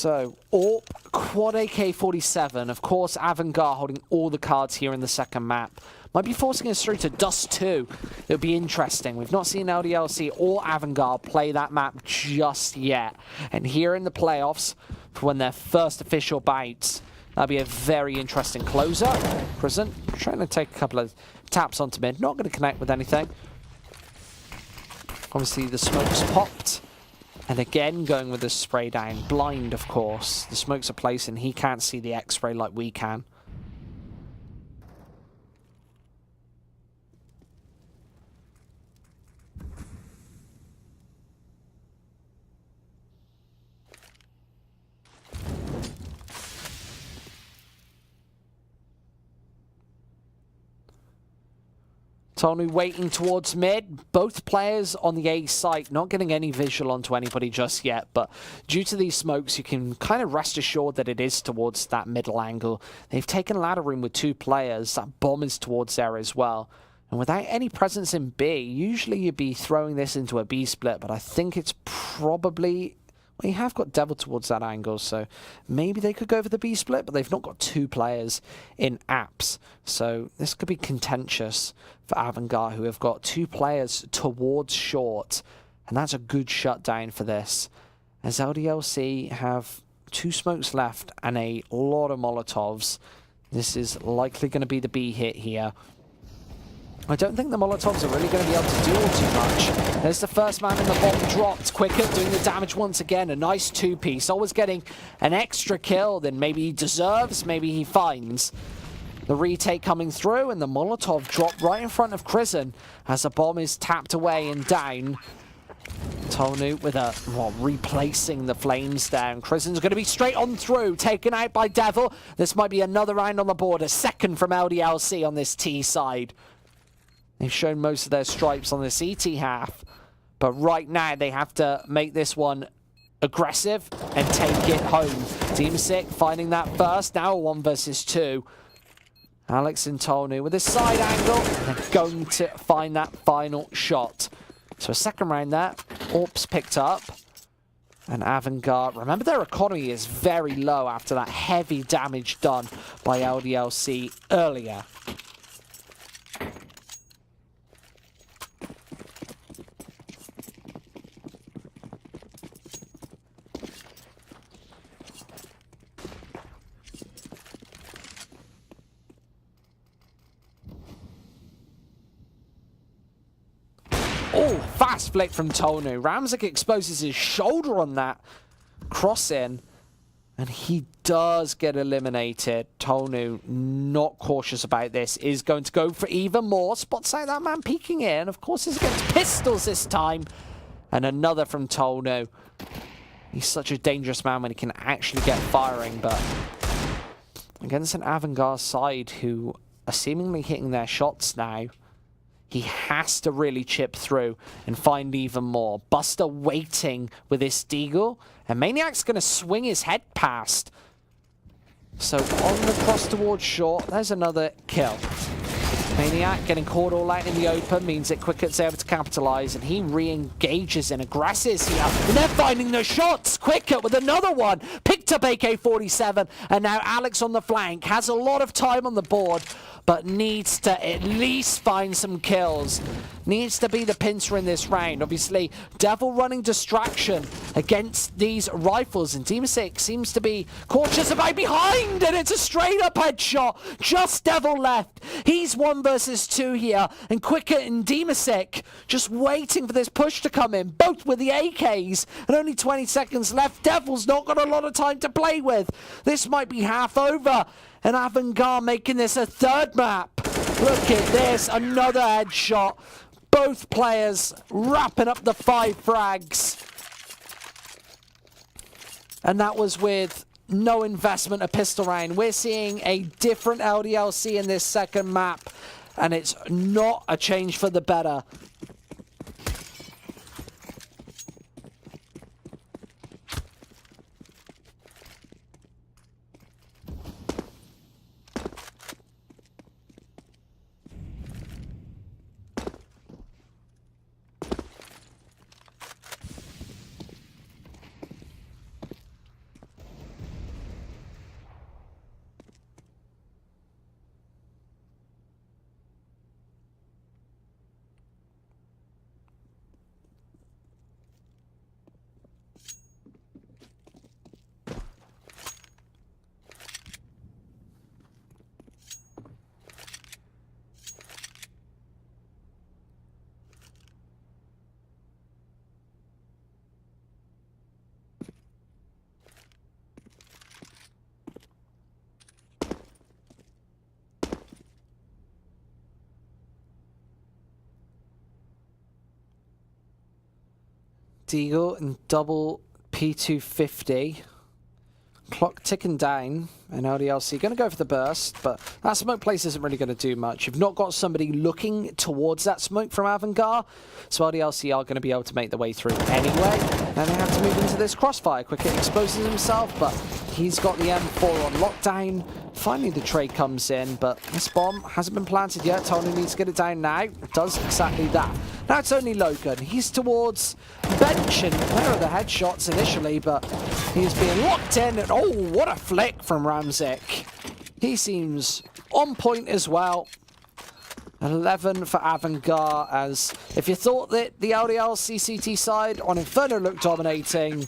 AWP, Quad AK-47, of course Avangar holding all the cards here in the second map. Might be forcing us through to Dust 2. It'll be interesting. We've not seen LDLC or Avangar play that map just yet. And here in the playoffs, for when their first official bouts, that'll be a very interesting closer. Prison trying to take a couple of taps onto mid. Not going to connect with anything. Obviously the smoke's popped. And again, going with the spray down. Blind, of course. The smoke's a place and he can't see the X-ray like we can. Tonu waiting towards mid. Both players on the A site, not getting any visual onto anybody just yet, but due to these smokes, you can kind of rest assured that it is towards that middle angle. They've taken ladder room with 2 players. That bomb is towards there as well. And without any presence in B, usually you'd be throwing this into a B split, but I think it's probably... Well, you have got Devil towards that angle, so maybe they could go for the B split, but they've not got 2 players in apps. So this could be contentious for Avangar, who have got 2 players towards short. And that's a good shutdown for this. As LDLC have 2 smokes left and a lot of Molotovs. This is likely going to be the B hit here. I don't think the Molotovs are really going to be able to do all too much. There's the first man in the bomb dropped. Quicker doing the damage once again. A nice 2-piece. Always getting an extra kill than maybe he deserves, maybe he finds. The retake coming through and the Molotov dropped right in front of Crizzen as the bomb is tapped away and down. Tonu with a, well, replacing the flames down. Crizzen's going to be straight on through, taken out by Devil. This might be another round on the board. A second from LDLC on this T side. They've shown most of their stripes on the CT half, but right now they have to make this one aggressive and take it home. Team Sick finding that first, now a 1 versus 2. Alex and Tonu with a side angle, they're going to find that final shot. So a second round there, AWP's picked up, and Avangar, remember their economy is very low after that heavy damage done by LDLC earlier. Oh, fast flick from Tonu. Ramsick exposes his shoulder on that cross-in, and he does get eliminated. Tonu, not cautious about this, is going to go for even more. Spots out that man peeking in. Of course, it's against pistols this time. And another from Tonu. He's such a dangerous man when he can actually get firing, but against an Avangar side who are seemingly hitting their shots now, he has to really chip through and find even more. Buster waiting with this Deagle, and Maniac's going to swing his head past. So on the cross towards short, there's another kill. Maniac getting caught all out in the open means that Quicket's able to capitalize, and he re-engages and aggresses here. And they're finding the shots. Quicket with another one. Picked up AK-47, and now Alex on the flank has a lot of time on the board, but needs to at least find some kills. Needs to be the pincer in this round. Obviously, Devil running distraction against these rifles, and Demasek seems to be cautious about behind, and it's a straight-up headshot. Just Devil left. He's 1 versus 2 here, and Quicket and Demasek just waiting for this push to come in, both with the AKs, and only 20 seconds left. Devil's not got a lot of time to play with. This might be half over, and Avangar making this a 3rd map. Look at this, another headshot. Both players wrapping up the 5 frags. And that was with no investment of pistol round. We're seeing a different LDLC in this 2nd map, and it's not a change for the better. Deagle and double P250. Clock ticking down, and LDLC going to go for the burst, but that smoke place isn't really going to do much. You've not got somebody looking towards that smoke from Avangar, so LDLC are going to be able to make their way through anyway. And they have to move into this crossfire. Quicket exposes himself, but he's got the M4 on lockdown. Finally, the trade comes in, but this bomb hasn't been planted yet. Tony needs to get it down now. It does exactly that. Now it's only Logan. He's towards bench, and there are the headshots initially, but he's being locked in, and oh, what a flick from Ramzik. He seems on point as well. 11 for Avangar, as if you thought that the LDLC CT side on Inferno looked dominating,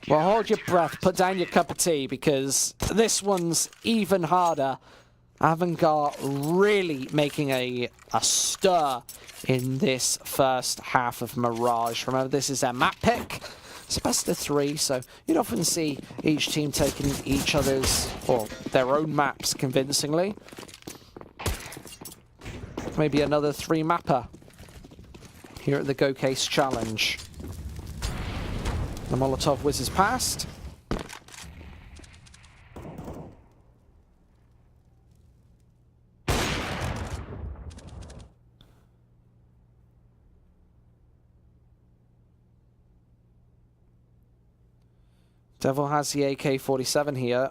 well, hold your breath, put down your cup of tea, because this one's even harder. Avangar really making a stir in this first half of Mirage. Remember, this is their map pick. It's best of 3, so you'd often see each team taking each other's, or their own maps convincingly. Maybe another 3-mapper here at the GOCASE Challenge. The Molotov whizzes past. Devil has the AK-47 here.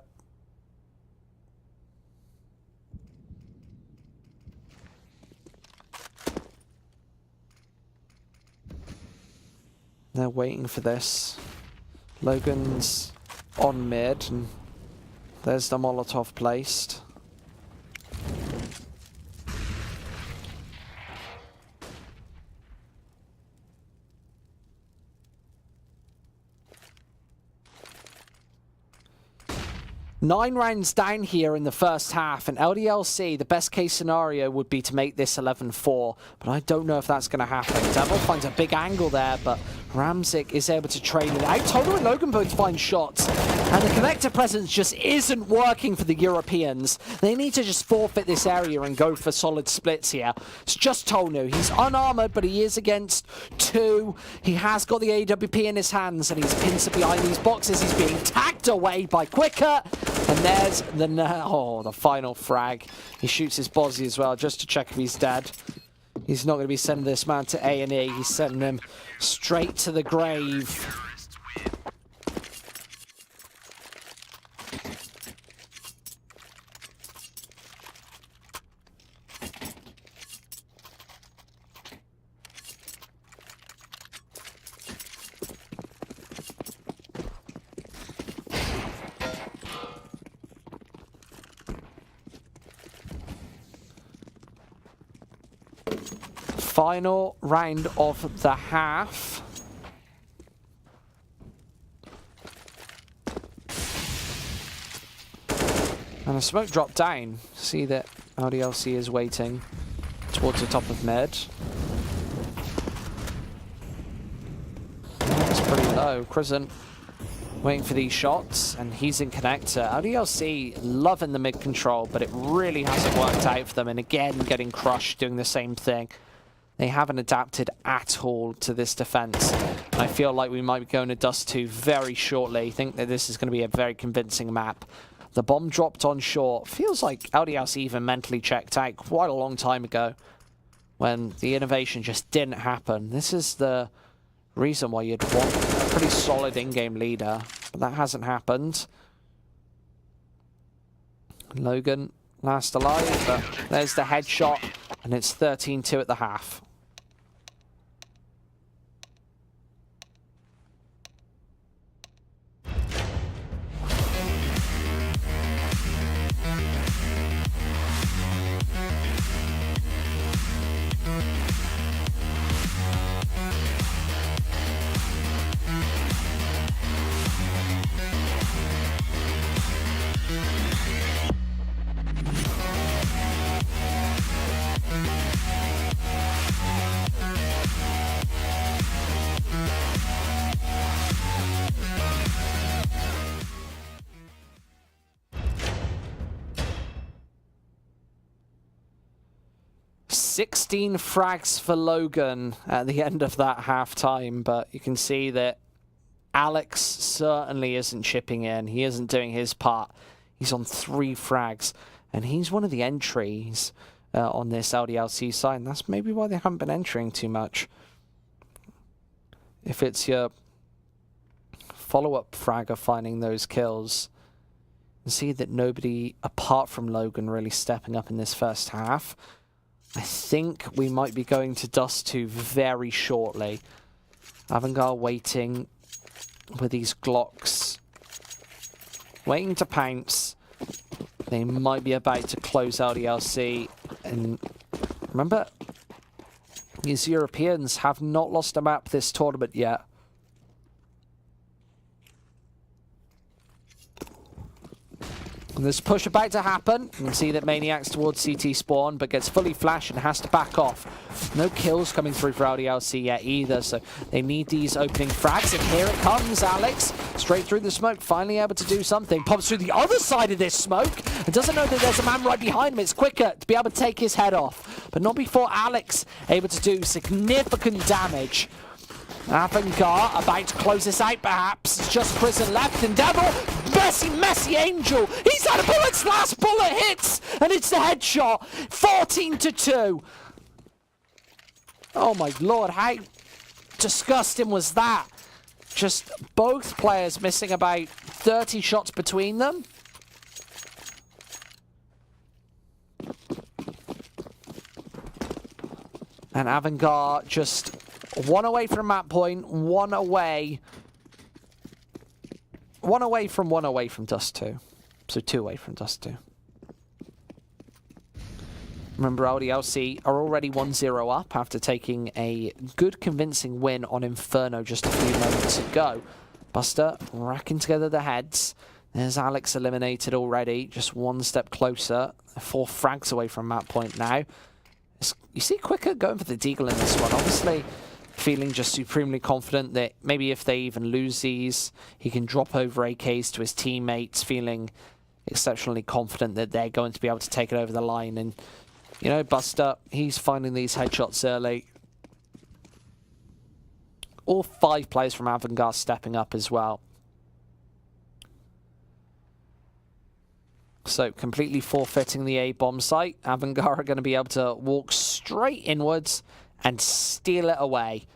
They're waiting for this. Logan's on mid, and there's the Molotov placed. Nine rounds down here in the first half, and LDLC, the best case scenario would be to make this 11-4, but I don't know if that's going to happen. Devil finds a big angle there, but Ramzik is able to trade it out. Toto and Logan both find shots, and the connector presence just isn't working for the Europeans. They need to just forfeit this area and go for solid splits here. It's just Tonu. He's unarmored, but he is against 2. He has got the AWP in his hands, and he's pinned behind these boxes. He's being tagged away by Quicker. And there's the final frag. He shoots his Bozzy as well, just to check if he's dead. He's not going to be sending this man to A&E. He's sending him straight to the grave. Final round of the half. And a smoke drop down. See that LDLC is waiting towards the top of mid. That's pretty low. Crescent waiting for these shots, and he's in connector. LDLC loving the mid control, but it really hasn't worked out for them. And again, getting crushed, doing the same thing. They haven't adapted at all to this defense. I feel like we might be going to Dust 2 very shortly. I think that this is going to be a very convincing map. The bomb dropped on short. Feels like LDLC even mentally checked out quite a long time ago when the innovation just didn't happen. This is the reason why you'd want a pretty solid in-game leader, but that hasn't happened. Logan last alive, but there's the headshot, and it's 13-2 at the half. "16 frags for Logan at the end of that half-time, but you can see that Alex certainly isn't chipping in. He isn't doing his part. He's on 3 frags, and he's one of the entries on this LDLC side, and that's maybe why they haven't been entering too much. If it's your follow-up fragger finding those kills, you see that nobody apart from Logan really stepping up in this first half. I think we might be going to Dust 2 very shortly. Avangar waiting with these Glocks, waiting to pounce. They might be about to close LDLC. And remember, these Europeans have not lost a map this tournament yet. And there's a push about to happen. You can see that Maniac's towards CT spawn, but gets fully flashed and has to back off. No kills coming through for LDLC yet either, so they need these opening frags. And here it comes, Alex. Straight through the smoke, finally able to do something. Pops through the other side of this smoke and doesn't know that there's a man right behind him. It's quicker to be able to take his head off. But not before Alex able to do significant damage. Avangar about to close this out, perhaps. It's just Prison left, and Devil, messy Angel. He's had a bullet's last bullet hits, and it's the headshot. 14-2. Oh my lord, how disgusting was that? Just both players missing about 30 shots between them. And Avangar just one away from map point, one away from Dust 2. So 2 away from Dust 2. Remember, LDLC are already 1-0 up after taking a good convincing win on Inferno just a few moments ago. Buster racking together the heads. There's Alex eliminated already, just one step closer. 4 frags away from map point now. You see Quicker going for the deagle in this one. Obviously, feeling just supremely confident that maybe if they even lose these, he can drop over AKs to his teammates, feeling exceptionally confident that they're going to be able to take it over the line. And, you know, Buster, he's finding these headshots early. All 5 players from Avangar stepping up as well. So completely forfeiting the A-bomb site. Avangar are going to be able to walk straight inwards and steal it away.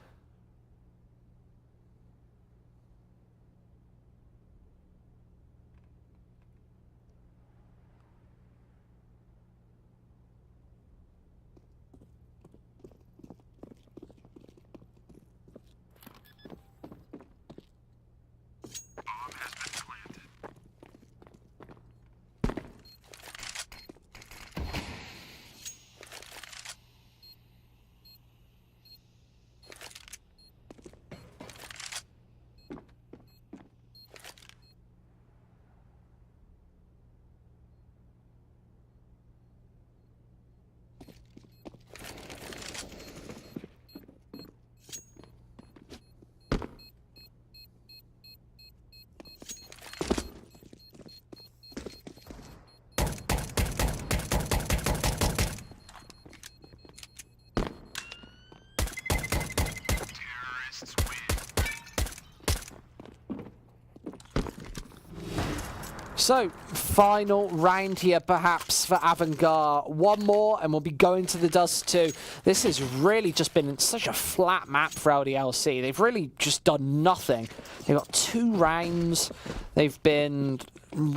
So, final round here perhaps for Avangar. One more and we'll be going to the Dust 2. This has really just been such a flat map for LDLC. They've really just done nothing. They've got 2 rounds. They've been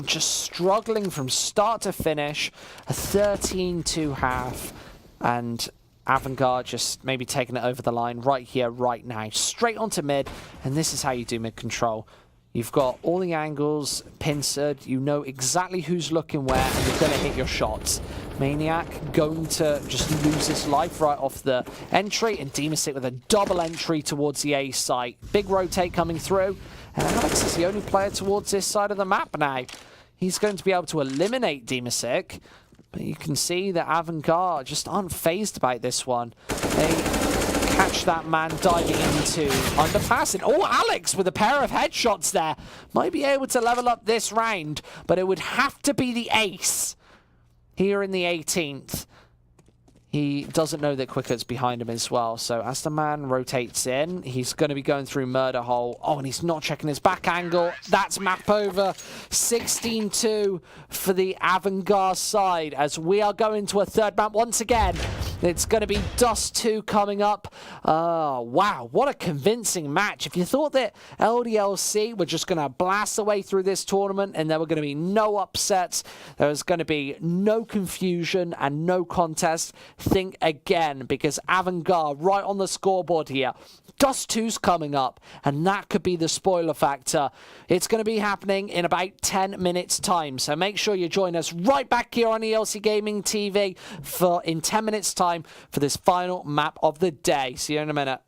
just struggling from start to finish. A 13-2 half. And Avangar just maybe taking it over the line right here, right now. Straight onto mid. And this is how you do mid control. You've got all the angles pincered, you know exactly who's looking where, and you're going to hit your shots. Maniac going to just lose his life right off the entry, and Demasic with a double entry towards the A site. Big rotate coming through, and Alex is the only player towards this side of the map now. He's going to be able to eliminate Demasic, but you can see that Avangar just aren't phased about this one. They catch that man diving into underpass. And oh, Alex with a pair of headshots there. Might be able to level up this round, but it would have to be the ace here in the 18th. He doesn't know that Quicker's behind him as well. So as the man rotates in, he's going to be going through murder hole. Oh, and he's not checking his back angle. That's map over. 16-2 for the Avangar side as we are going to a third map once again. It's going to be Dust 2 coming up. Wow, what a convincing match. If you thought that LDLC were just going to blast away through this tournament and there were going to be no upsets, there was going to be no confusion and no contest, think again, because Avangar right on the scoreboard here. Dust 2's coming up, and that could be the spoiler factor. It's going to be happening in about 10 minutes' time, so make sure you join us right back here on ELC Gaming TV in 10 minutes' time for this final map of the day. See you in a minute.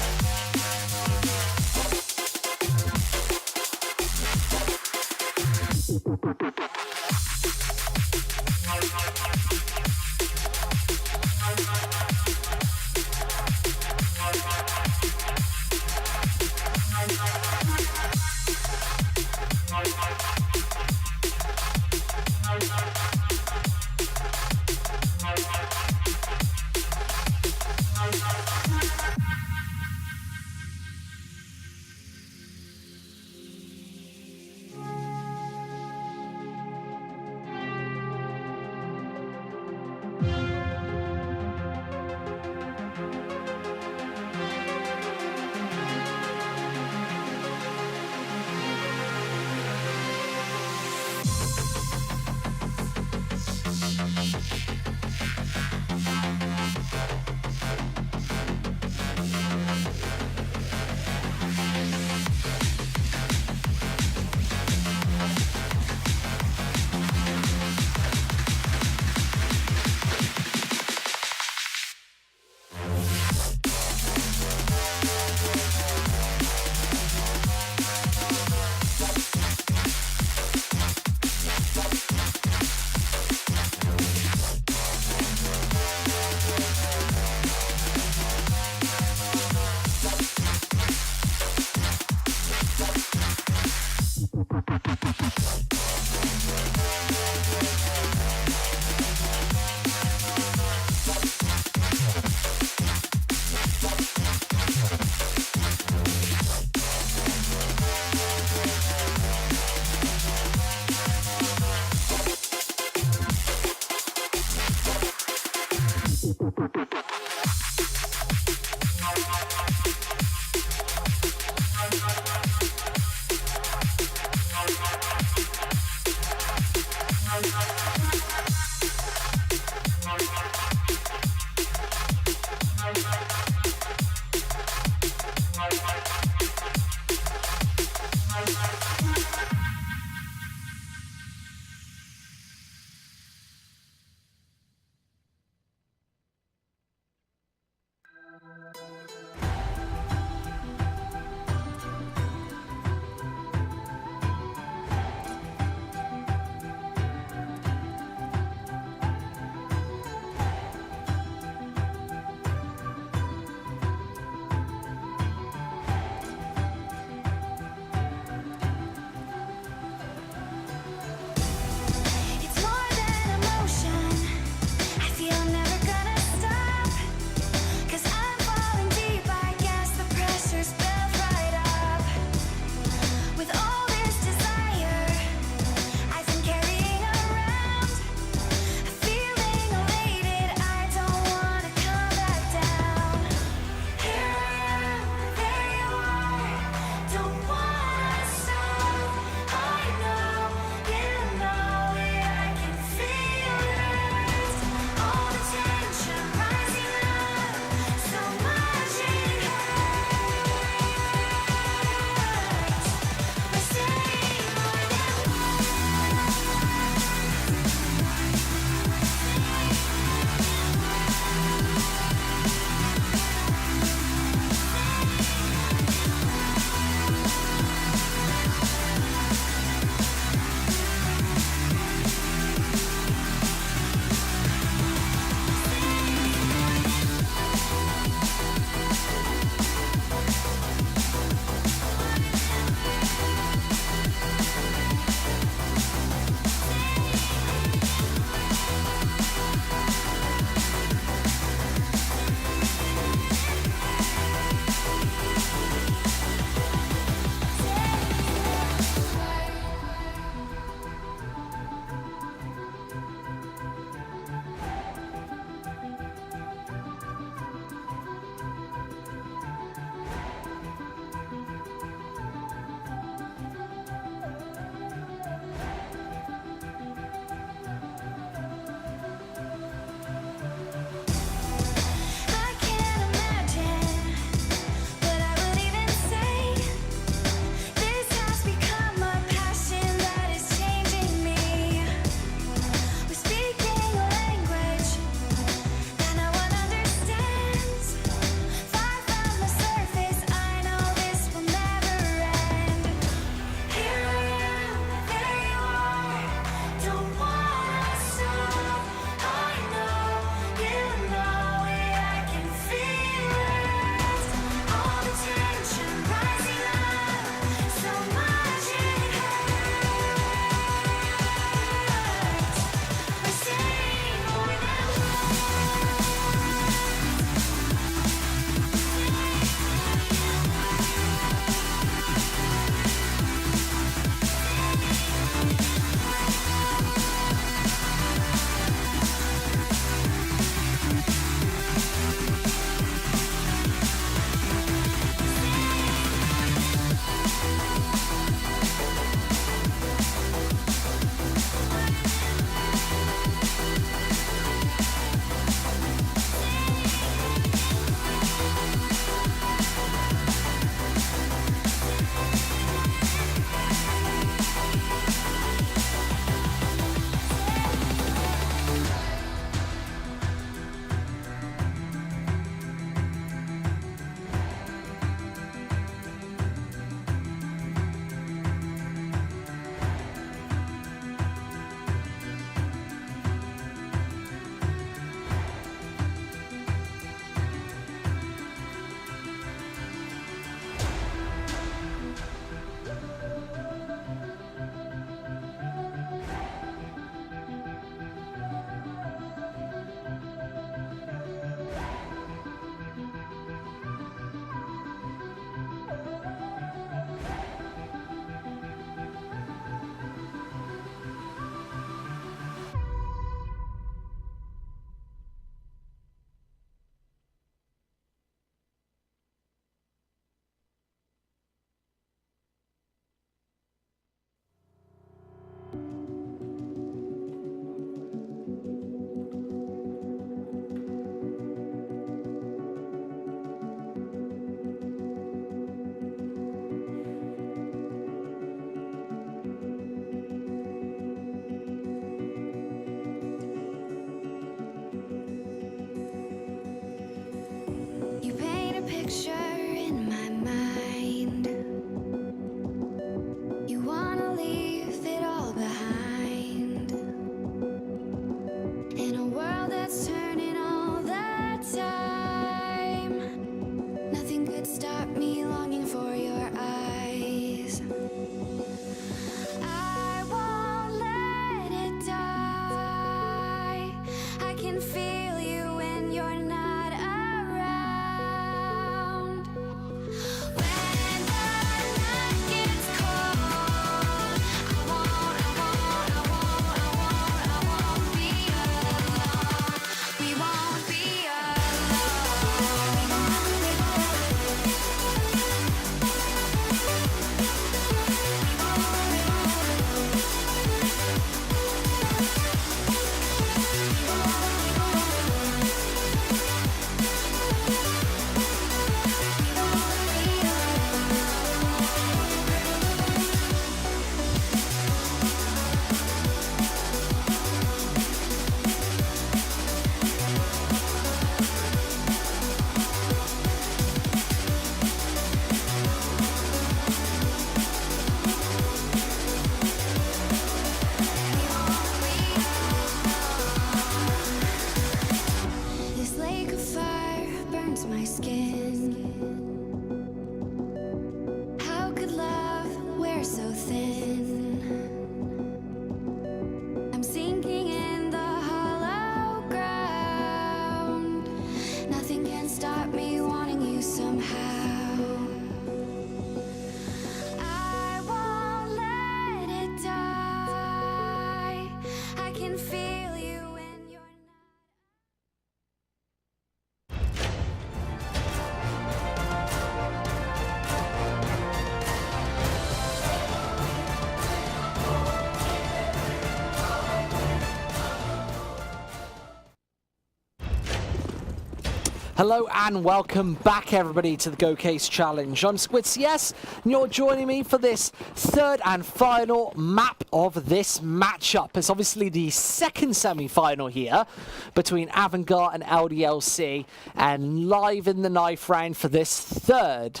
Hello and welcome back, everybody, to the GOCASE Challenge. I'm Squid CS, and you're joining me for this third and final map of this matchup. It's obviously the second semi-final here between Avangar and LDLC, and live in the knife round for this third.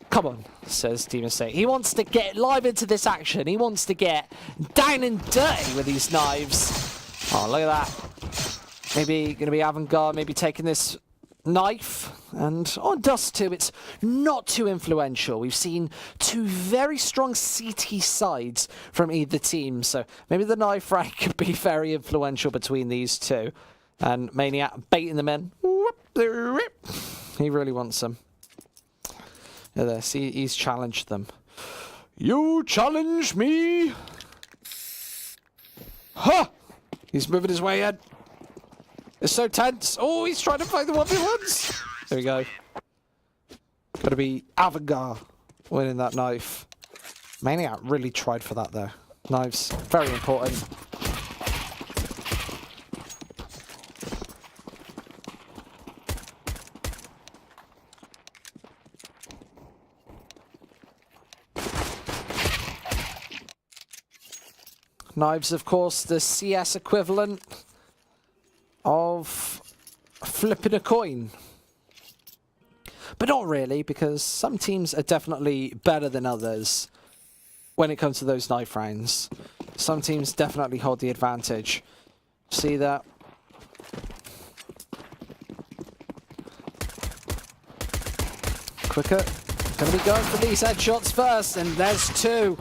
Come on, says Demon State. He wants to get live into this action. He wants to get down and dirty with these knives. Oh, look at that. Maybe going to be Avangar, maybe taking this knife. And on Dust 2, it's not too influential. We've seen two very strong CT sides from either team. So maybe the knife rank could be very influential between these two. And Maniac baiting them in. He really wants them. There, see, he's challenged them. You challenge me? Ha! He's moving his way in. It's so tense. Oh, he's trying to fight the 1v1s. There we go. Gotta be Avangar winning that knife. Maniac really tried for that, though. Knives, very important. Knives, of course, the CS equivalent of flipping a coin. But not really, because some teams are definitely better than others when it comes to those knife rounds. Some teams definitely hold the advantage. See that? Quicker. Gonna be going for these headshots first, and there's two.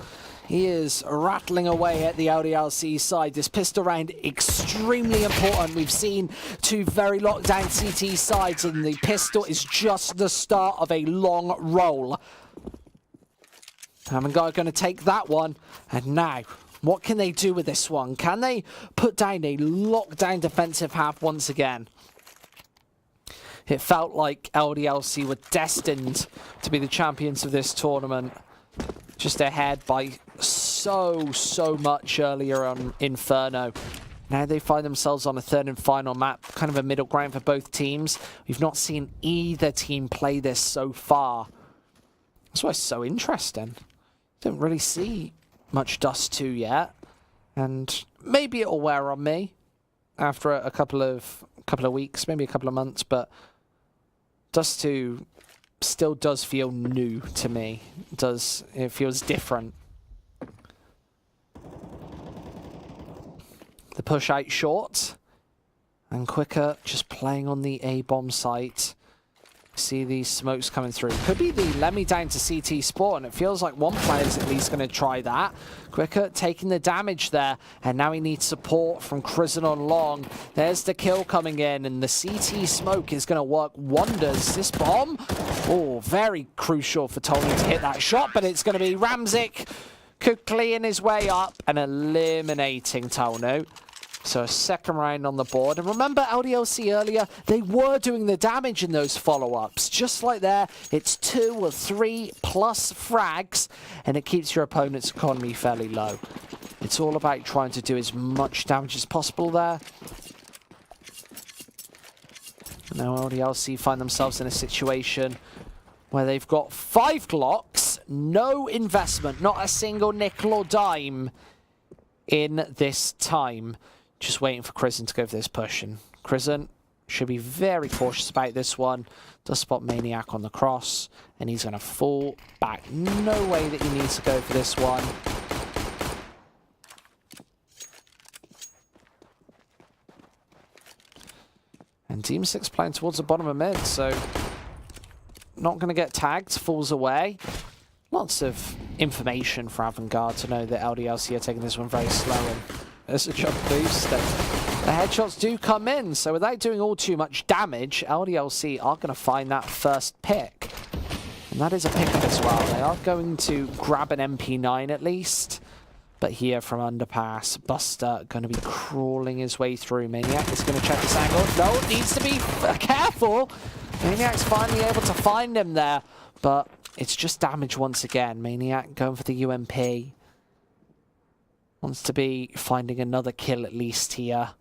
He is rattling away at the LDLC side. This pistol round, extremely important. We've seen two very locked down CT sides, and the pistol is just the start of a long roll. Avangar going to take that one. And now, what can they do with this one? Can they put down a lockdown defensive half once again? It felt like LDLC were destined to be the champions of this tournament. Just ahead by so much earlier on Inferno. Now they find themselves on a third and final map, kind of a middle ground for both teams. We've not seen either team play this so far. That's why it's so interesting. Don't really see much Dust 2 yet. And maybe it'll wear on me after a couple of weeks, maybe a couple of months, but Dust 2 still does feel new to me. It feels different. The push out short and Quicker just playing on the A-bomb site. See these smokes coming through. Could be the let me down to CT spawn, and it feels like one player's at least going to try that. Quicker taking the damage there, and now he needs support from Crizzen on long. There's the kill coming in, and the CT smoke is going to work wonders. This bomb, oh, very crucial for Tony to hit that shot, but it's going to be Ramzik clearing his way up and eliminating Tony. So a second round on the board. And remember LDLC earlier, they were doing the damage in those follow-ups. Just like there, it's 2 or 3 plus frags, and it keeps your opponent's economy fairly low. It's all about trying to do as much damage as possible there. Now LDLC find themselves in a situation where they've got 5 Glocks, no investment, not a single nickel or dime in this time. Just waiting for Crizzen to go for this push, and Crizzen should be very cautious about this one. Does spot Maniac on the cross, and he's going to fall back. No way that he needs to go for this one. And Team 6 playing towards the bottom of mid, so not going to get tagged, falls away. Lots of information for Avangar to know that LDLC are taking this one very slow, and there's a jump boost. And the headshots do come in, so without doing all too much damage, LDLC are going to find that first pick. And that is a pickup as well. They are going to grab an MP9 at least. But here from Underpass, Buster going to be crawling his way through. Maniac is going to check this angle. No, needs to be careful. Maniac's finally able to find him there, but it's just damage once again. Maniac going for the UMP. Wants to be finding another kill at least here.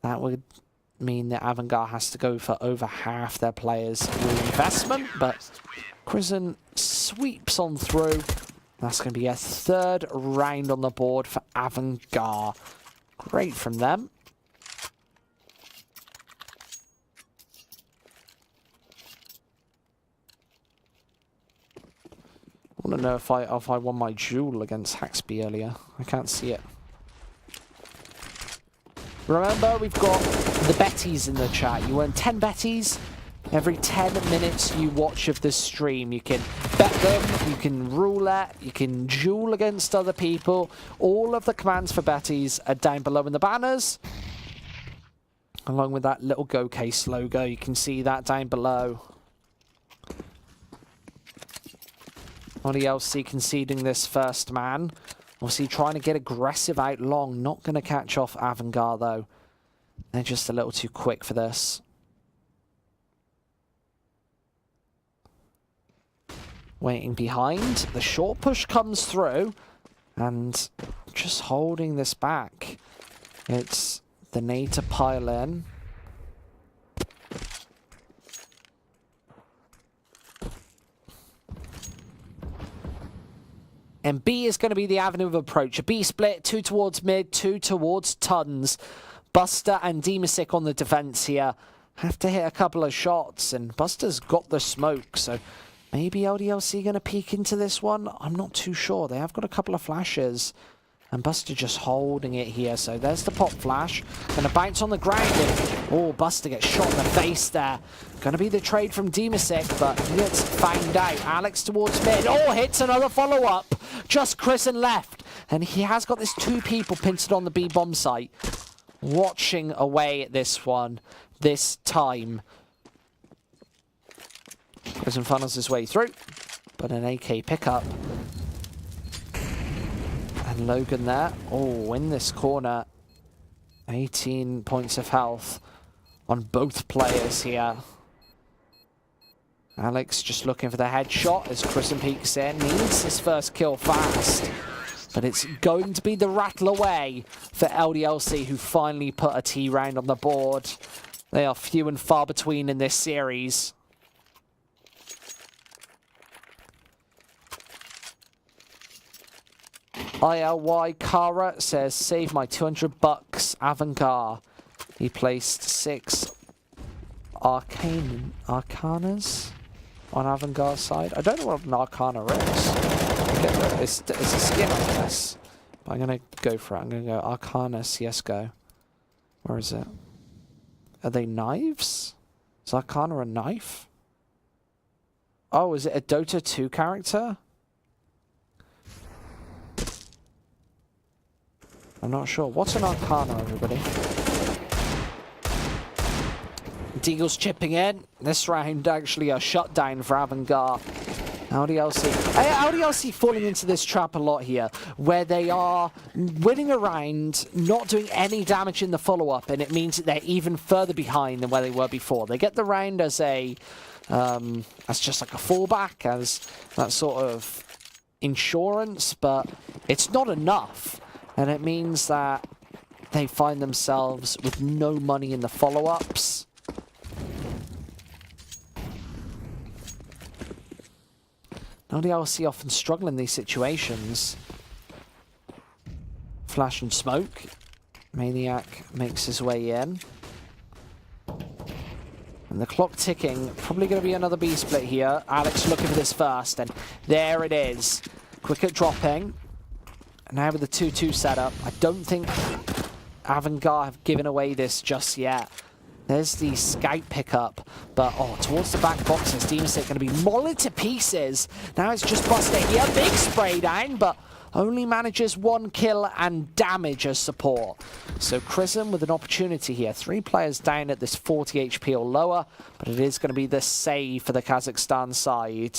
That would mean that Avangar has to go for over half their players' investment, but Crimson sweeps on through. That's going to be a third round on the board for Avangar. Great from them. I want to know if I won my duel against Haxby earlier. I can't see it. Remember, we've got the betties in the chat. You earn 10 betties every 10 minutes you watch of this stream. You can bet them, you can roulette, you can duel against other people. All of the commands for betties are down below in the banners. Along with that little GOCASE logo, you can see that down below. LDLC conceding this first man. Obviously trying to get aggressive out long. Not going to catch off Avangar though. They're just a little too quick for this. Waiting behind. The short push comes through. And just holding this back. It's the need to pile in. And B is going to be the avenue of approach. A B split, 2 towards mid, 2 towards Tons. Buster and Demasic on the defense here. Have to hit a couple of shots, and Buster's got the smoke, so maybe LDLC going to peek into this one? I'm not too sure. They have got a couple of flashes, and Buster just holding it here. So there's the pop flash. Going to bounce on the ground, and oh, Buster gets shot in the face there. Going to be the trade from Demasic, but he gets found out. Alex towards mid. Oh, hits another follow-up. Just Chrisen left. And he has got this 2 people pinted on the B bomb site. Watching away at this one. This time. Chrisen funnels his way through. But an AK pickup. And Logan there. Oh, in this corner. 18 points of health on both players here. Alex just looking for the headshot as Chrisen peeks in. Needs his first kill fast. But it's going to be the rattle away for LDLC, who finally put a T round on the board. They are few and far between in this series. ILY Kara says, save my 200 bucks, Avangar. He placed 6 Arcanas on Avangar's side. I don't know what an Arcana is. It's a skin on this. But I'm going to go for it. I'm going to go Arcana CSGO. Where is it? Are they knives? Is Arcana a knife? Oh, is it a Dota 2 character? I'm not sure. What's an Arcana, everybody? Deagle's chipping in. This round actually a shutdown for Avangar. LDLC falling into this trap a lot here, where they are winning a round, not doing any damage in the follow-up, and it means that they're even further behind than where they were before. They get the round as a, as just like a fallback, as that sort of insurance, but it's not enough, and it means that they find themselves with no money in the follow-ups. LDLC often struggle in these situations. Flash and smoke. Maniac makes his way in. And the clock ticking. Probably going to be another B split here. Alex looking for this first, and there it is. Quick at dropping. Now with the 2-2 setup. I don't think Avangar have given away this just yet. There's the scout pickup, but oh, towards the back boxes, Demasic going to be mauled to pieces. Now it's just Buster here, big spray down, but only manages 1 kill and damage as support. So Chrisen with an opportunity here. 3 players down at this 40 HP or lower, but it is going to be the save for the Kazakhstan side.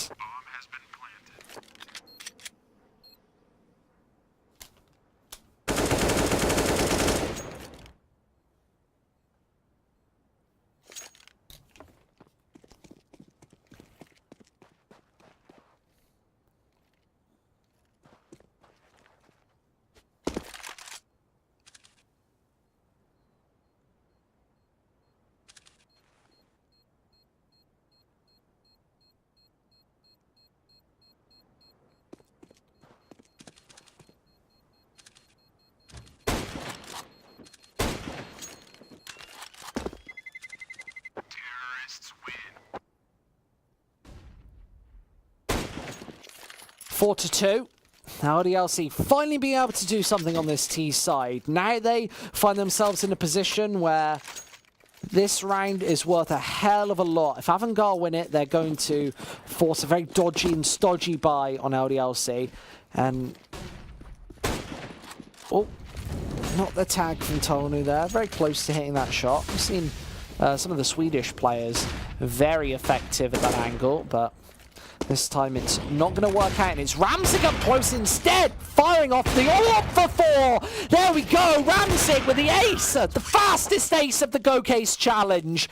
4-2. LDLC finally being able to do something on this T side. Now they find themselves in a position where this round is worth a hell of a lot. If Avangar win it, they're going to force a very dodgy and stodgy buy on LDLC. And... oh, not the tag from Tonu there. Very close to hitting that shot. We've seen some of the Swedish players very effective at that angle, but this time it's not going to work out. And it's Ramsig up close instead, firing off the orb for 4. There we go, Ramsig with the ace, the fastest ace of the GOCASE challenge.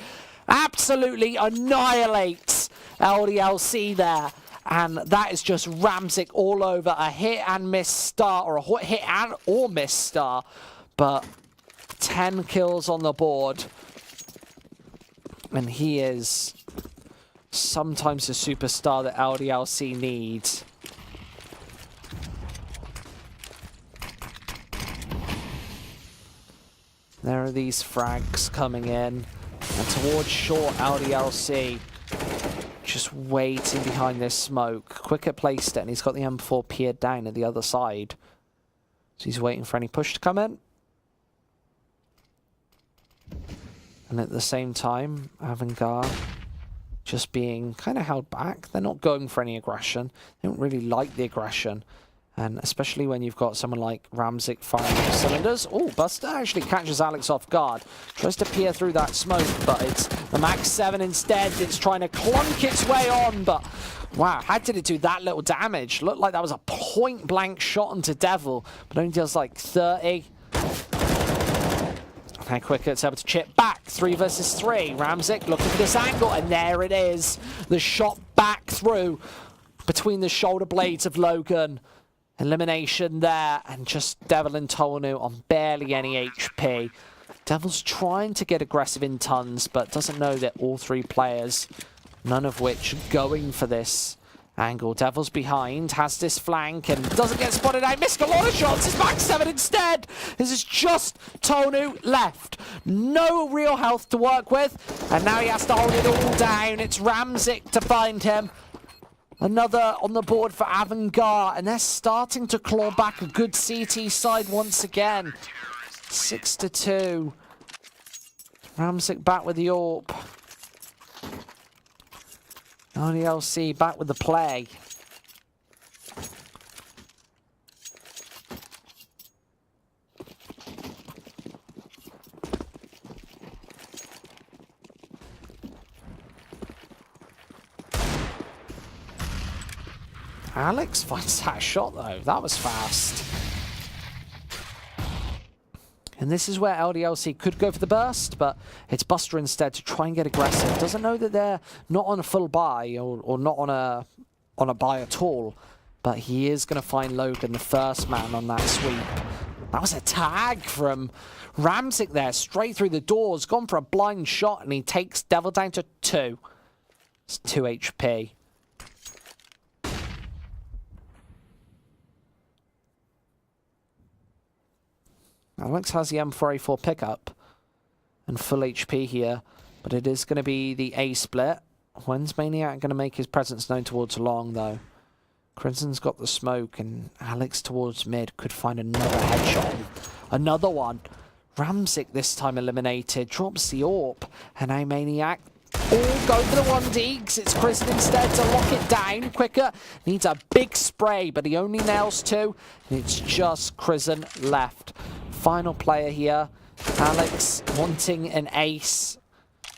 Absolutely annihilates LDLC there. And that is just Ramsig all over. A hit and miss start, or a hit and or miss start. But 10 kills on the board. And he is sometimes the superstar that LDLC needs. There are these frags coming in. And towards short, LDLC just waiting behind this smoke. Quicker placed it, and he's got the M4 peered down at the other side. So he's waiting for any push to come in. And at the same time, Avangar just being kind of held back. They're not going for any aggression. They don't really like the aggression. And especially when you've got someone like Ramsig firing off cylinders. Oh, Buster actually catches Alex off guard. Tries to peer through that smoke, but it's the Max 7 instead. It's trying to clunk its way on, but wow, how did it do that little damage? Looked like that was a point-blank shot into Devil, but only does like 30. How quicker it's able to chip back. 3 versus 3. Ramsig looking for this angle, and there it is. The shot back through between the shoulder blades of Logan. Elimination there, and just Devil and Tonu on barely any HP. Devil's trying to get aggressive in tons, but doesn't know that all 3 players, none of which are going for this angle. Devil's behind, has this flank, and doesn't get spotted out. Missed a lot of shots. It's Max 7 instead. This is just Tonu left. No real health to work with, and now he has to hold it all down. It's Ramsig to find him. Another on the board for Avangar, and they're starting to claw back a good CT side once again. 6-2. Ramsig back with the AWP. LDLC back with the play. Alex finds that shot though. That was fast. And this is where LDLC could go for the burst, but it's Buster instead to try and get aggressive. Doesn't know that they're not on a full buy or not on a buy at all. But he is going to find Logan, the first man on that sweep. That was a tag from Ramsig there, straight through the doors, gone for a blind shot, and he takes Devil down to 2. It's 2 HP. Alex has the M4A4 pickup and full HP here, but it is going to be the A split. When's Maniac going to make his presence known towards long, though? Crimson's got the smoke, and Alex towards mid could find another headshot. Another one. Ramsig this time eliminated, drops the AWP, and now Maniac all go for the 1D. It's Crimson instead to lock it down quicker. Needs a big spray, but he only nails 2, and it's just Crimson left. Final player here, Alex wanting an ace.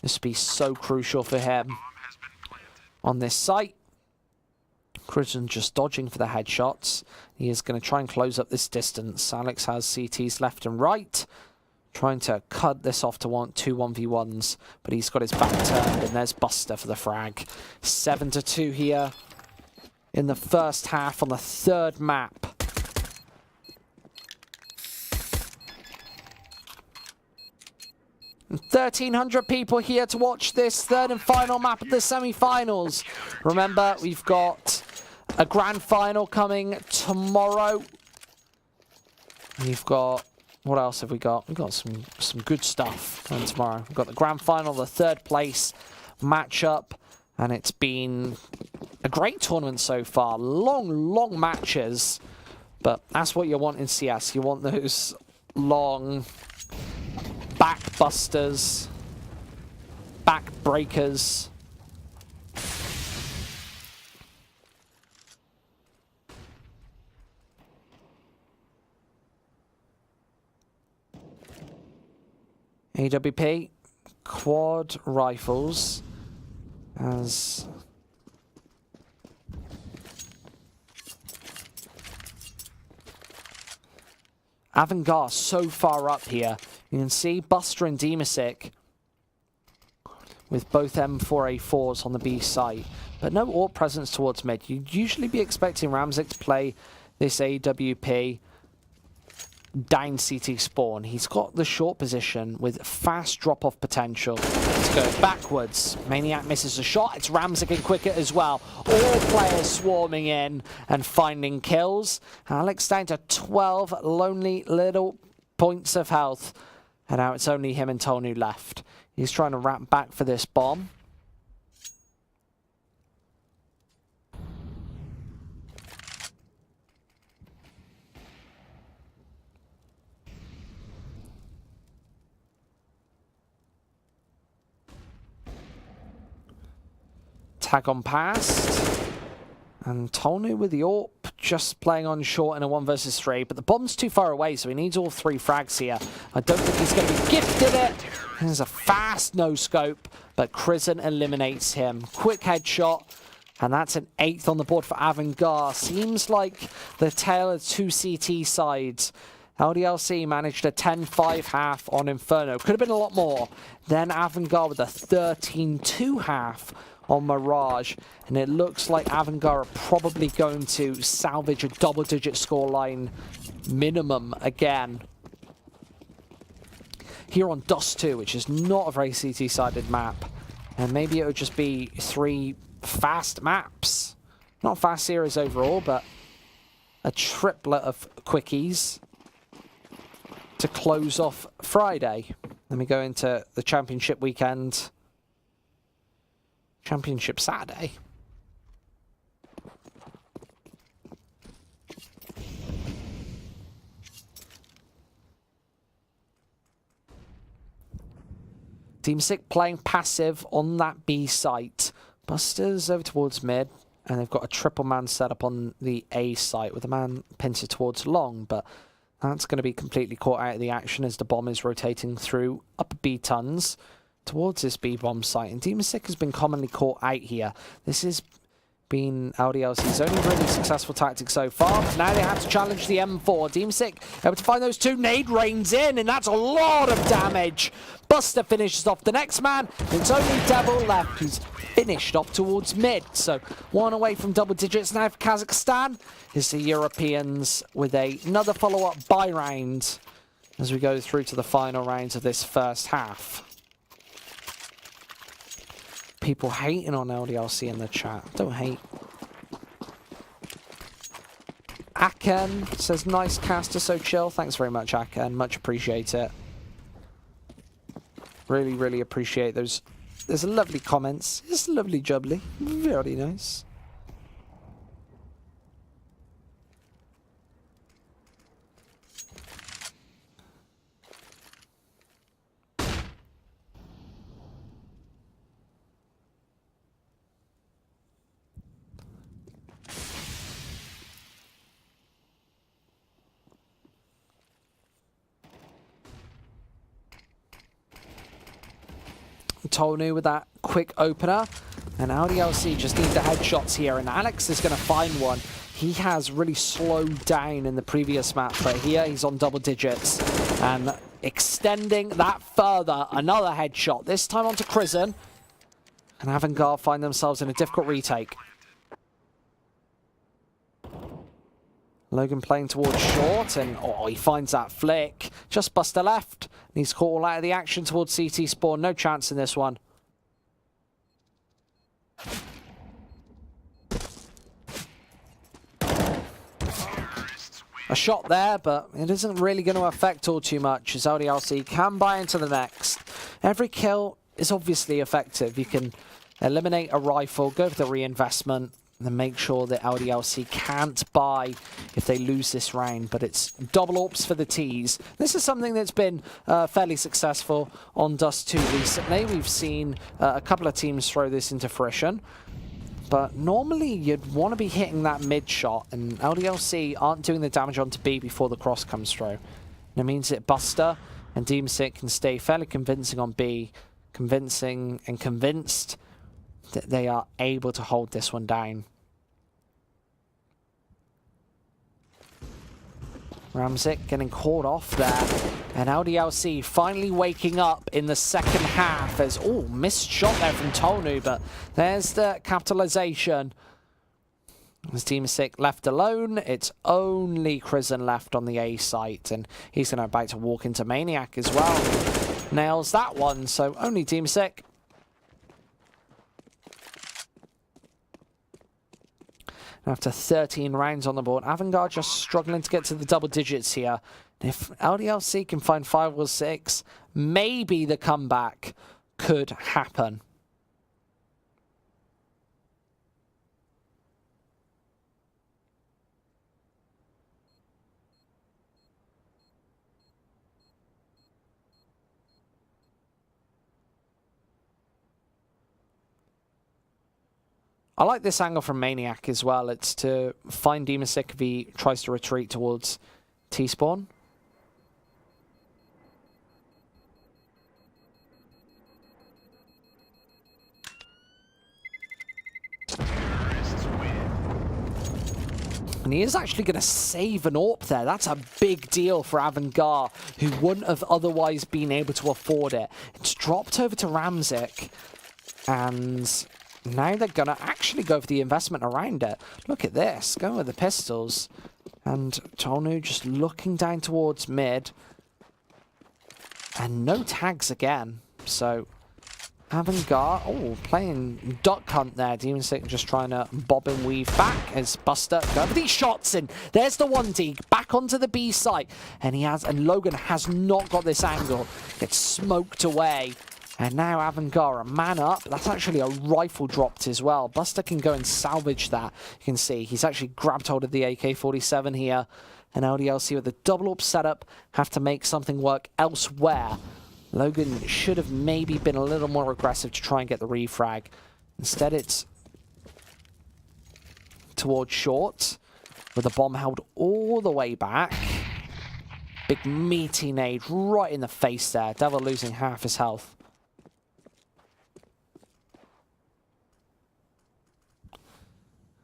This would be so crucial for him on this site. Crimson just dodging for the headshots. He is going to try and close up this distance. Alex has CTs left and right, trying to cut this off to 2 1v1s, but he's got his back turned, and there's Buster for the frag. 7-2 here in the first half on the 3rd map. 1,300 people here to watch this 3rd and final map of the semi-finals. Remember, we've got a grand final coming tomorrow. We've got, what else have we got? We've got some good stuff coming tomorrow. We've got the grand final, the 3rd place matchup, and it's been a great tournament so far. Long matches. But that's what you want in CS. You want those long backbusters, backbreakers. AWP, quad rifles, as Avangar so far up here. You can see Buster and Demasic with both M4A4s on the B site, but no AWP presence towards mid. You'd usually be expecting Ramzik to play this AWP down CT spawn. He's got the short position with fast drop-off potential. Let's go backwards. Maniac misses a shot. It's Ramzik and Quicker as well. All players swarming in and finding kills. Alex down to 12 lonely little points of health. And now it's only him and Tonu left. He's trying to wrap back for this bomb. Tag on past, and Tonu with the AWP just playing on short in a 1 versus 3, but the bomb's too far away, so he needs all 3 frags here. I don't think he's going to be gifted it. There's a fast no-scope, but Krizen eliminates him. Quick headshot, and that's an 8th on the board for Avangar. Seems like the tale of 2 CT sides. LDLC managed a 10-5 half on Inferno. Could have been a lot more. Then Avangar with a 13-2 half on Mirage, and it looks like Avangar are probably going to salvage a double-digit scoreline minimum again here on Dust 2, which is not a very CT-sided map, and maybe it would just be 3 fast maps. Not fast series overall, but a triplet of quickies to close off Friday. Then we go into the championship weekend. Championship Saturday. Team Sick playing passive on that B site. Buster's over towards mid, and they've got a triple man set up on the A site with a man pincer towards long, but that's going to be completely caught out of the action as the bomb is rotating through upper B tons towards this B-bomb site, and Demasic has been commonly caught out here. This has been LDLC's only really successful tactic so far, but now they have to challenge the M4. Demasic able to find those 2 nade rains in, and that's a lot of damage. Buster finishes off the next man. It's only Devil left, who's finished off towards mid, so 1 away from double digits now for Kazakhstan. Is the Europeans with another follow-up buy round as we go through to the final rounds of this first half. People hating on LDLC in the chat. Don't hate. Aken says, nice caster, so chill. Thanks very much, Aken. Much appreciate it. Really, really appreciate those. There's lovely comments. It's lovely jubbly. Very nice. Tonu with that quick opener, and LDLC just need the headshots here, and Alex is going to find one. He has really slowed down in the previous map, but here he's on double digits and extending that further. Another headshot, this time onto Krizen, and Avangar find themselves in a difficult retake. Logan playing towards short, and oh, he finds that flick. Just Buster left, and he's caught all out of the action towards CT spawn. No chance in this one. A shot there, but it isn't really going to affect all too much, as LDLC can buy into the next. Every kill is obviously effective. You can eliminate a rifle, go for the reinvestment, and make sure that LDLC can't buy if they lose this round. But it's double AWPs for the Ts. This is something that's been fairly successful on Dust 2 recently. We've seen a couple of teams throw this into fruition. But normally you'd want to be hitting that mid shot, and LDLC aren't doing the damage onto B before the cross comes through. And it means that Buster and Deemsick can stay fairly convincing on B, convincing and convinced that they are able to hold this one down. Ramzik getting caught off there, and LDLC finally waking up in the second half as, oh, missed shot there from Tonu, but there's the capitalization. As Deemsick left alone, it's only Krisen left on the A site, and he's going to about to walk into Maniac as well. Nails that one, so only Deemsick. After 13 rounds on the board, Avangar just struggling to get to the double digits here. If LDLC can find 5 or 6, maybe the comeback could happen. I like this angle from Maniac as well. It's to find Deemsick if he tries to retreat towards T-spawn. And he is actually going to save an AWP there. That's a big deal for Avangar, who wouldn't have otherwise been able to afford it. It's dropped over to Ramzik, and now they're going to actually go for the investment around it. Look at this. Going with the pistols. And Tonu just looking down towards mid. And no tags again. So Avangar, oh, playing duck hunt there. Deemsick just trying to bob and weave back as Buster go for these shots. And there's the 1D back onto the B site. And Logan has not got this angle. Gets smoked away. And now Avangar, a man up. That's actually a rifle dropped as well. Buster can go and salvage that. You can see he's actually grabbed hold of the AK-47 here. And LDLC with the double AWP setup have to make something work elsewhere. Logan should have maybe been a little more aggressive to try and get the refrag. Instead, it's towards short, with the bomb held all the way back. Big meaty nade right in the face there. Devil losing half his health.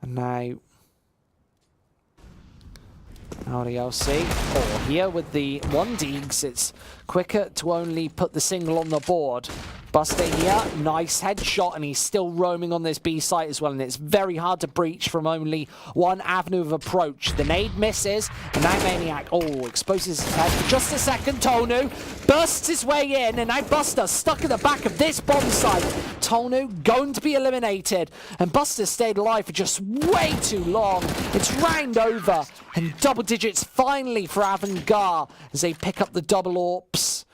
And now LDLC, or here with the 1Ds, it's quicker to only put the single on the board. Buster here, nice headshot, and he's still roaming on this B site as well, and it's very hard to breach from only one avenue of approach. The nade misses, and now Maniac, oh, exposes his head for just a second. Tonu bursts his way in, and now Buster stuck at the back of this bomb site. Tonu going to be eliminated, and Buster stayed alive for just way too long. It's round over, and double digits finally for Avangar as they pick up the double AWPs.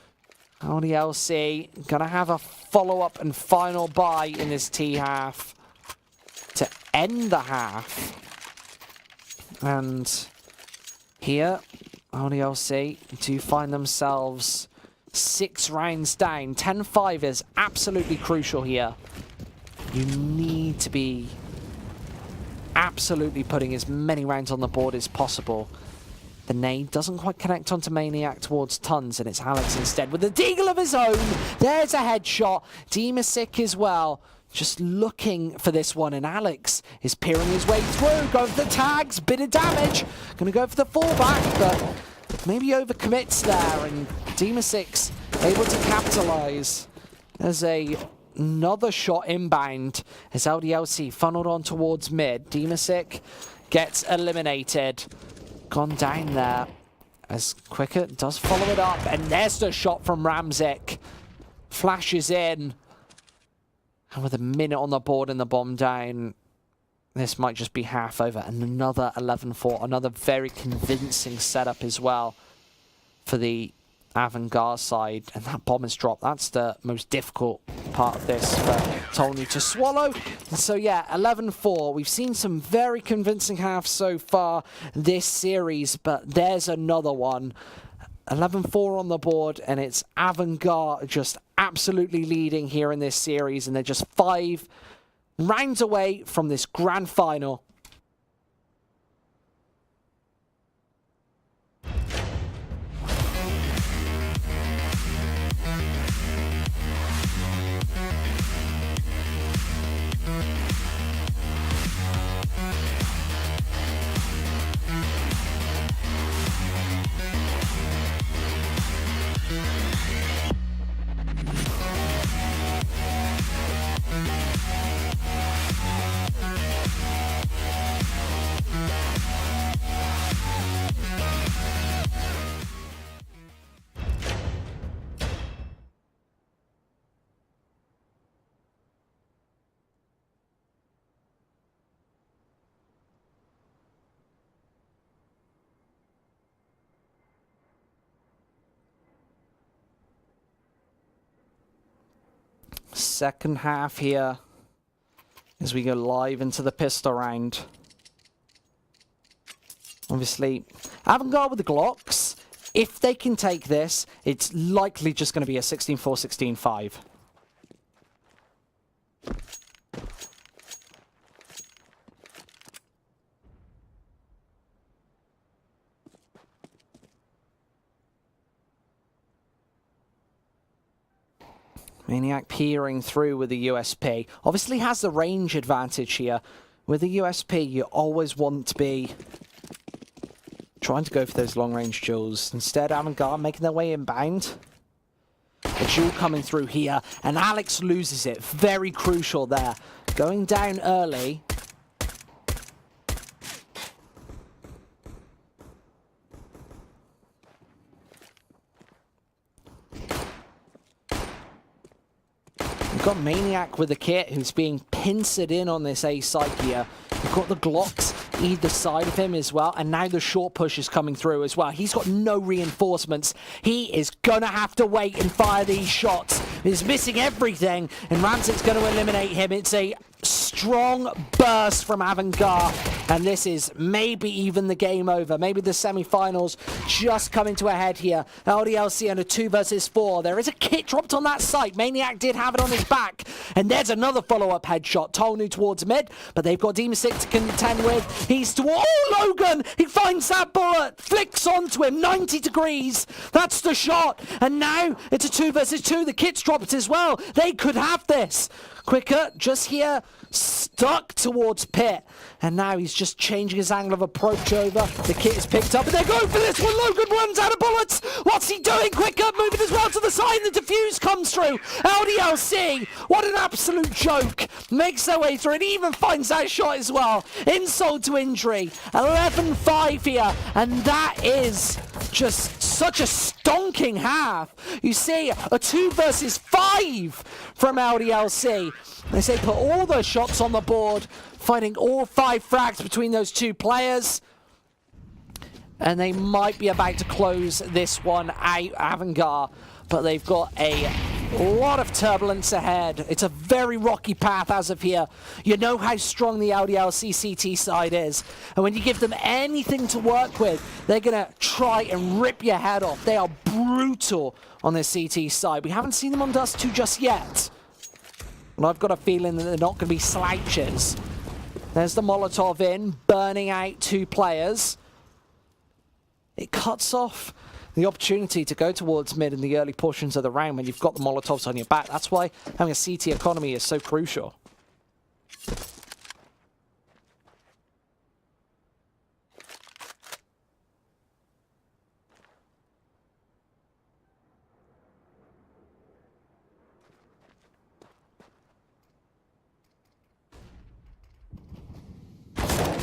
LDLC gonna have a follow-up and final buy in this T half to end the half. And here, LDLC do find themselves 6 rounds down. 10-5 is absolutely crucial here. You need to be absolutely putting as many rounds on the board as possible. The nade doesn't quite connect onto Maniac towards Tons, and it's Alex instead with a deagle of his own. There's a headshot. Deemsick as well, just looking for this one, and Alex is peering his way through, going for the tags, bit of damage. Gonna go for the fallback, but maybe overcommits there, and Deemsick's able to capitalize. There's another shot inbound as LDLC funneled on towards mid. Deemsick gets eliminated. Gone down there as Quicker does follow it up, and there's the shot from Ramzik. Flashes in, and with a minute on the board and the bomb down, this might just be half over. And another 11-4, another very convincing setup as well for the Avangar side. And that bomb is dropped. That's the most difficult part of this for Tolny to swallow. And so yeah, 11-4. We've seen some very convincing halves so far this series, but there's another one. 11-4 on the board, and it's Avangar just absolutely leading here in this series, and they're just 5 rounds away from this grand final. Second half here as we go live into the pistol round. Obviously, Avangar with the Glocks, if they can take this, it's likely just going to be a 16-4, 16-5. Maniac peering through with the USP. Obviously has the range advantage here. With the USP, you always want to be trying to go for those long-range duels. Instead, Avangar making their way inbound. A duel coming through here, and Alex loses it. Very crucial there. Going down early. Got Maniac with the kit, who's being pincered in on this A side here. We've got the Glocks either side of him as well, and now the short push is coming through as well. He's got no reinforcements. He is gonna have to wait and fire these shots. He's missing everything, and Ramsey's gonna eliminate him. It's a strong burst from Avangar, and this is maybe even the game over. Maybe the semi-finals just coming to a head here. LDLC under 2 versus 4. There is a kit dropped on that site. Maniac did have it on his back, and there's another follow-up headshot. Tolnu towards mid, but they've got Demon Stick to contend with. He's toward, oh, Logan! He finds that bullet, flicks onto him, 90 degrees. That's the shot, and now it's a 2 versus 2. The kit's dropped as well. They could have this. Quicker, just here, stuck towards Pit. And now he's just changing his angle of approach over. The kit is picked up, and they're going for this one. Logan runs out of bullets. What's he doing? Quicker, moving as well to the side. The defuse comes through. LDLC, what an absolute joke. Makes their way through and even finds that shot as well. Insult to injury. 11-5 here. And that is just such a stonking half. You see a 2 versus 5 from LDLC. They say put all those shots on the board, finding all 5 frags between those 2 players. And they might be about to close this one out, Avangar. But they've got a lot of turbulence ahead. It's a very rocky path as of here. You know how strong the LDLC CT side is. And when you give them anything to work with, they're going to try and rip your head off. They are brutal on their CT side. We haven't seen them on Dust 2 just yet. And I've got a feeling that they're not going to be slouches. There's the Molotov in, burning out 2 players. It cuts off the opportunity to go towards mid in the early portions of the round when you've got the Molotovs on your back. That's why having a CT economy is so crucial.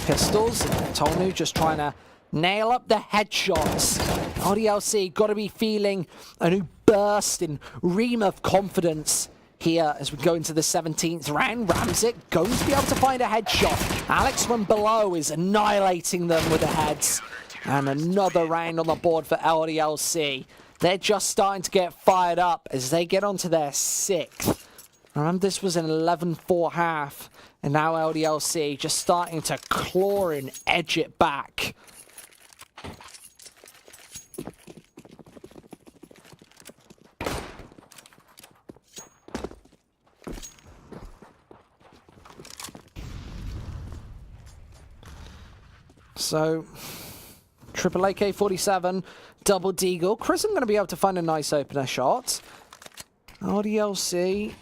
Pistols, Tolnu just trying to nail up the headshots. LDLC got to be feeling a new burst in ream of confidence here as we go into the 17th round. Ramsey going to be able to find a headshot. Alex from below is annihilating them with the heads. And another round on the board for LDLC. They're just starting to get fired up as they get onto their 6th. Remember, this was an 11-4 half, and now LDLC just starting to claw and edge it back. So, triple AK-47, double deagle. Chris, I'm going to be able to find a nice opener shot. LDLC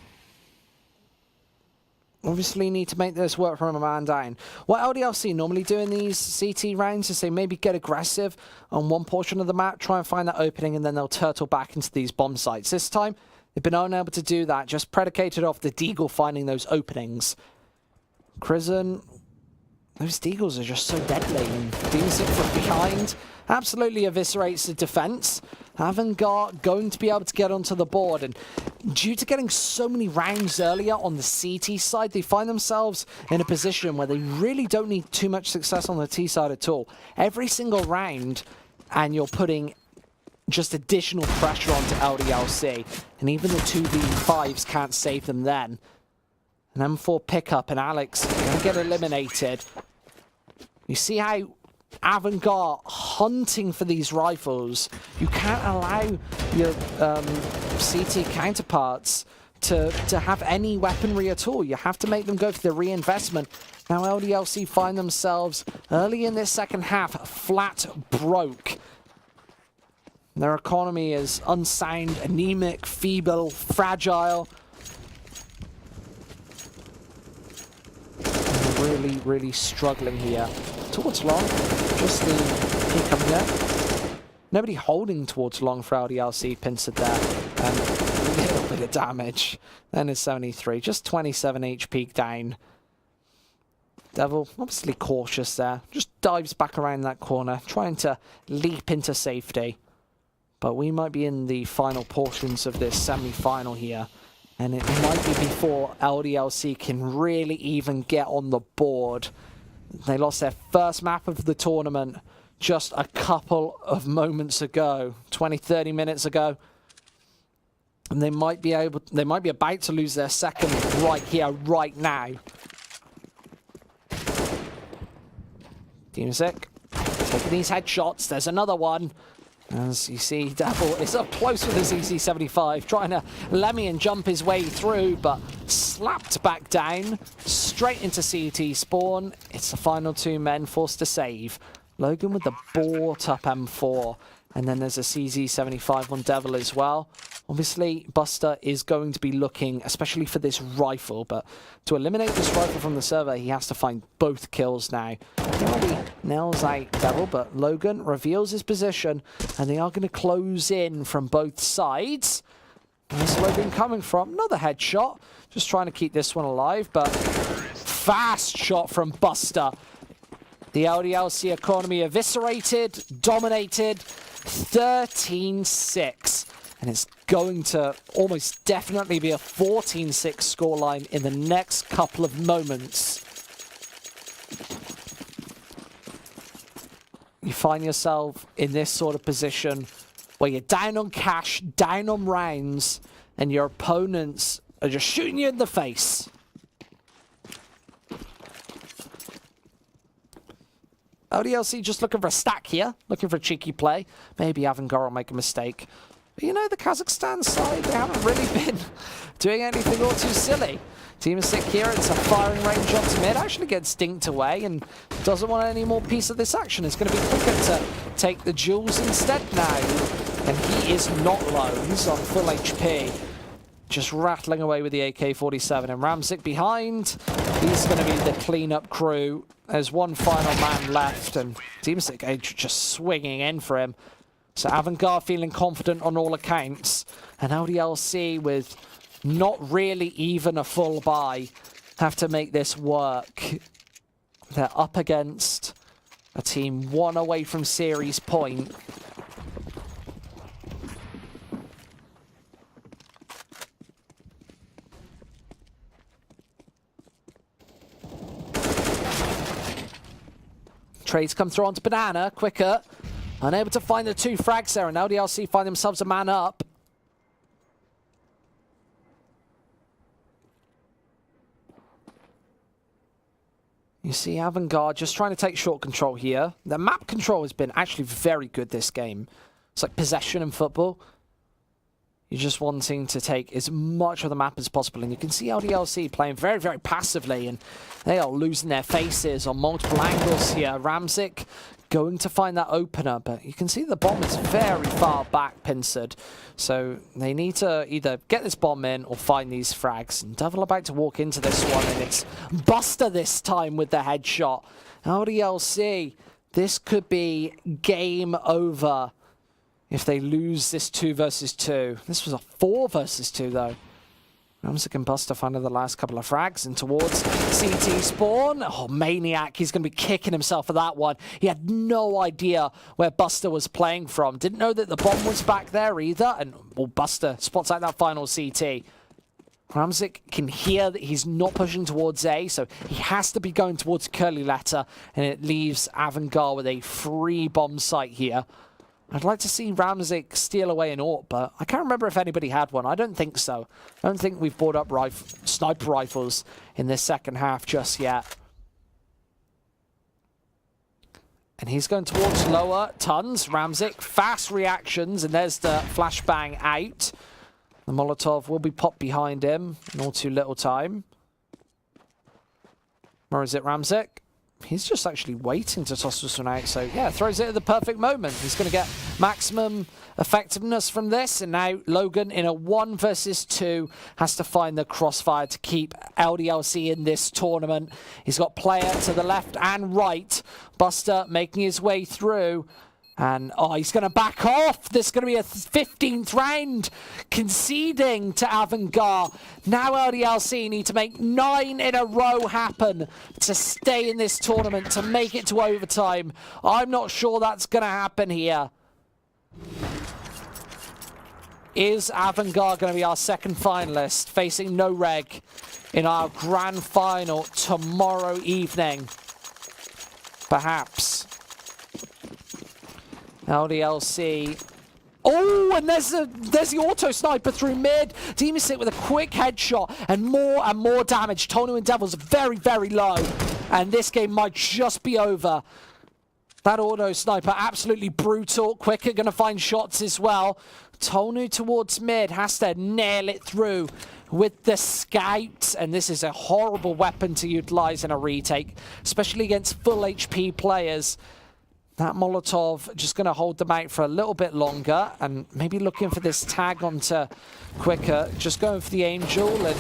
obviously need to make this work from a man down. What LDLC normally do in these CT rounds is they maybe get aggressive on one portion of the map, try and find that opening, and then they'll turtle back into these bomb sites. This time, they've been unable to do that, just predicated off the deagle finding those openings. Prison. Those deagles are just so deadly. Beams it from behind. Absolutely eviscerates the defense. Avangar going to be able to get onto the board. And due to getting so many rounds earlier on the CT side, they find themselves in a position where they really don't need too much success on the T side at all. Every single round, and you're putting just additional pressure onto LDLC. And even the 2v5s can't save them then. An M4 pickup, and Alex going to get eliminated. You see how Avangar hunting for these rifles. You can't allow your CT counterparts to have any weaponry at all. You have to make them go for the reinvestment. Now LDLC find themselves early in this second half flat broke. Their economy is unsound, anemic, feeble, fragile. Really struggling here. Towards long, just the pick coming there. Nobody holding towards long for LDLC. Pincer there, and a little bit of damage. Then it's 73, just 27 HP down. Devil, obviously cautious there, just dives back around that corner, trying to leap into safety. But we might be in the final portions of this semi-final here. And it might be before LDLC can really even get on the board. They lost their first map of the tournament just a couple of moments ago, 20, 30 minutes ago. And they might be about to lose their second right here, right now. Team Sick taking these headshots. There's another one. As you see, Devil is up close with his EC75, trying to Lemmy and jump his way through, but slapped back down, straight into CT spawn. It's the final two men forced to save. Logan with the bought-up M4, and then there's a CZ75 on Devil as well. Obviously, Buster is going to be looking, especially for this rifle, but to eliminate this rifle from the server, he has to find both kills now. He already nails out Devil, but Logan reveals his position, and they are going to close in from both sides. Where's Logan coming from? Another headshot. Just trying to keep this one alive, but fast shot from Buster. The LDLC economy eviscerated, dominated, 13-6. And it's going to almost definitely be a 14-6 scoreline in the next couple of moments. You find yourself in this sort of position where you're down on cash, down on rounds, and your opponents are just shooting you in the face. LDLC just looking for a stack here, looking for a cheeky play. Maybe Avangar will make a mistake. But you know, the Kazakhstan side, they haven't really been doing anything all too silly. Team is sick here, it's a firing range up to mid, actually gets dinked away and doesn't want any more piece of this action. It's going to be quicker to take the jewels instead now. And he is not low, he's on full HP. Just rattling away with the AK-47, and Ramzik behind. He's going to be the cleanup crew. There's one final man left, and Team Sick just swinging in for him. So Avangar feeling confident on all accounts, and LDLC with not really even a full buy have to make this work. They're up against a team one away from series point. Trades come through onto Banana, quicker. Unable to find the two frags there, and LDLC find themselves a man up. You see Avangar just trying to take short control here. The map control has been actually very good this game. It's like possession in football. You're just wanting to take as much of the map as possible. And you can see LDLC playing very, very passively. And they are losing their faces on multiple angles here. Ramzik going to find that opener. But you can see the bomb is very far back pincered. So they need to either get this bomb in or find these frags. And Devil about to walk into this one. And it's Buster this time with the headshot. LDLC, this could be game over. If they lose this 2 versus 2. This was a 4 versus 2 though. Ramzik and Buster finding the last couple of frags and towards CT spawn. Oh, Maniac, he's going to be kicking himself for that one. He had no idea where Buster was playing from. Didn't know that the bomb was back there either. And well, Buster spots out that final CT. Ramzik can hear that he's not pushing towards A, so he has to be going towards Curly Letter. And it leaves Avangar with a free bomb site here. I'd like to see Ramzik steal away an AWP, but I can't remember if anybody had one. I don't think so. I don't think we've brought up sniper rifles in this second half just yet. And he's going towards lower. Tons. Ramzik. Fast reactions, and there's the flashbang out. The Molotov will be popped behind him in all too little time. Where is it, Ramzik? He's just actually waiting to toss this one out. So, yeah, throws it at the perfect moment. He's going to get maximum effectiveness from this. And now Logan, in a 1 versus 2, has to find the crossfire to keep LDLC in this tournament. He's got player to the left and right. Buster making his way through. And, oh, he's going to back off. This is going to be a 15th round, conceding to Avangar. Now LDLC need to make 9 in a row happen to stay in this tournament, to make it to overtime. I'm not sure that's going to happen here. Is Avangar going to be our second finalist, facing No Reg in our grand final tomorrow evening? Perhaps. LDLC. Oh, and there's the auto sniper through mid. Demon Sick with a quick headshot and more damage. Tonu and Devil's very, very low. And this game might just be over. That auto sniper, absolutely brutal. Quicker going to find shots as well. Tonu towards mid, has to nail it through with the scout. And this is a horrible weapon to utilize in a retake, especially against full HP players. That Molotov just going to hold them out for a little bit longer and maybe looking for this tag onto Quicker. Just going for the Angel, and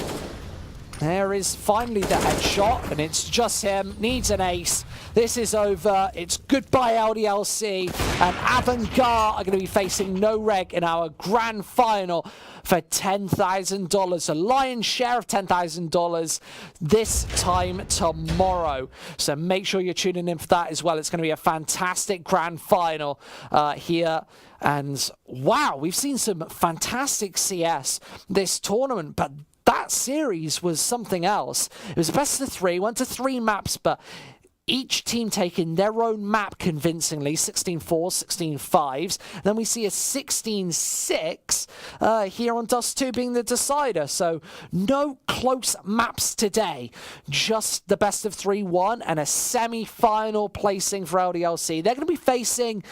there is finally the headshot, and it's just him. Needs an ace. This is over. It's goodbye LDLC, and Avangar are going to be facing No Reg in our grand final for $10,000, a lion's share of $10,000 this time tomorrow. So make sure you're tuning in for that as well. It's going to be a fantastic grand final here. And wow, we've seen some fantastic CS this tournament, but that series was something else. It was a best of 3, went to 3 maps, but each team taking their own map convincingly, 16-4, 16-5s. Then we see a 16-6 here on Dust 2 being the decider. So no close maps today, just the best of 3-1 and a semi-final placing for LDLC. They're going to be facing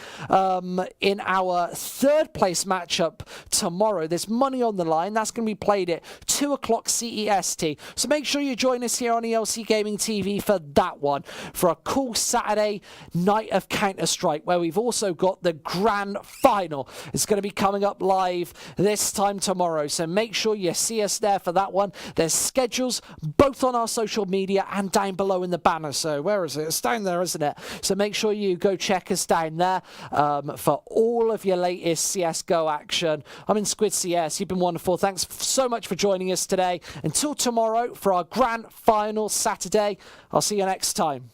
in our 3rd place matchup tomorrow. There's money on the line. That's going to be played at 2 o'clock CEST. So make sure you join us here on ELC Gaming TV for that one, for a cool Saturday night of Counter-Strike, where we've also got the grand final. It's going to be coming up live this time tomorrow, so make sure you see us there for that one. There's schedules both on our social media and down below in the banner. So where is it? It's down there, isn't it? So make sure you go check us down there for all of your latest CSGO action. I'm in Squid CS. You've been wonderful. Thanks so much for joining us today. Until tomorrow for our grand final Saturday, I'll see you next time.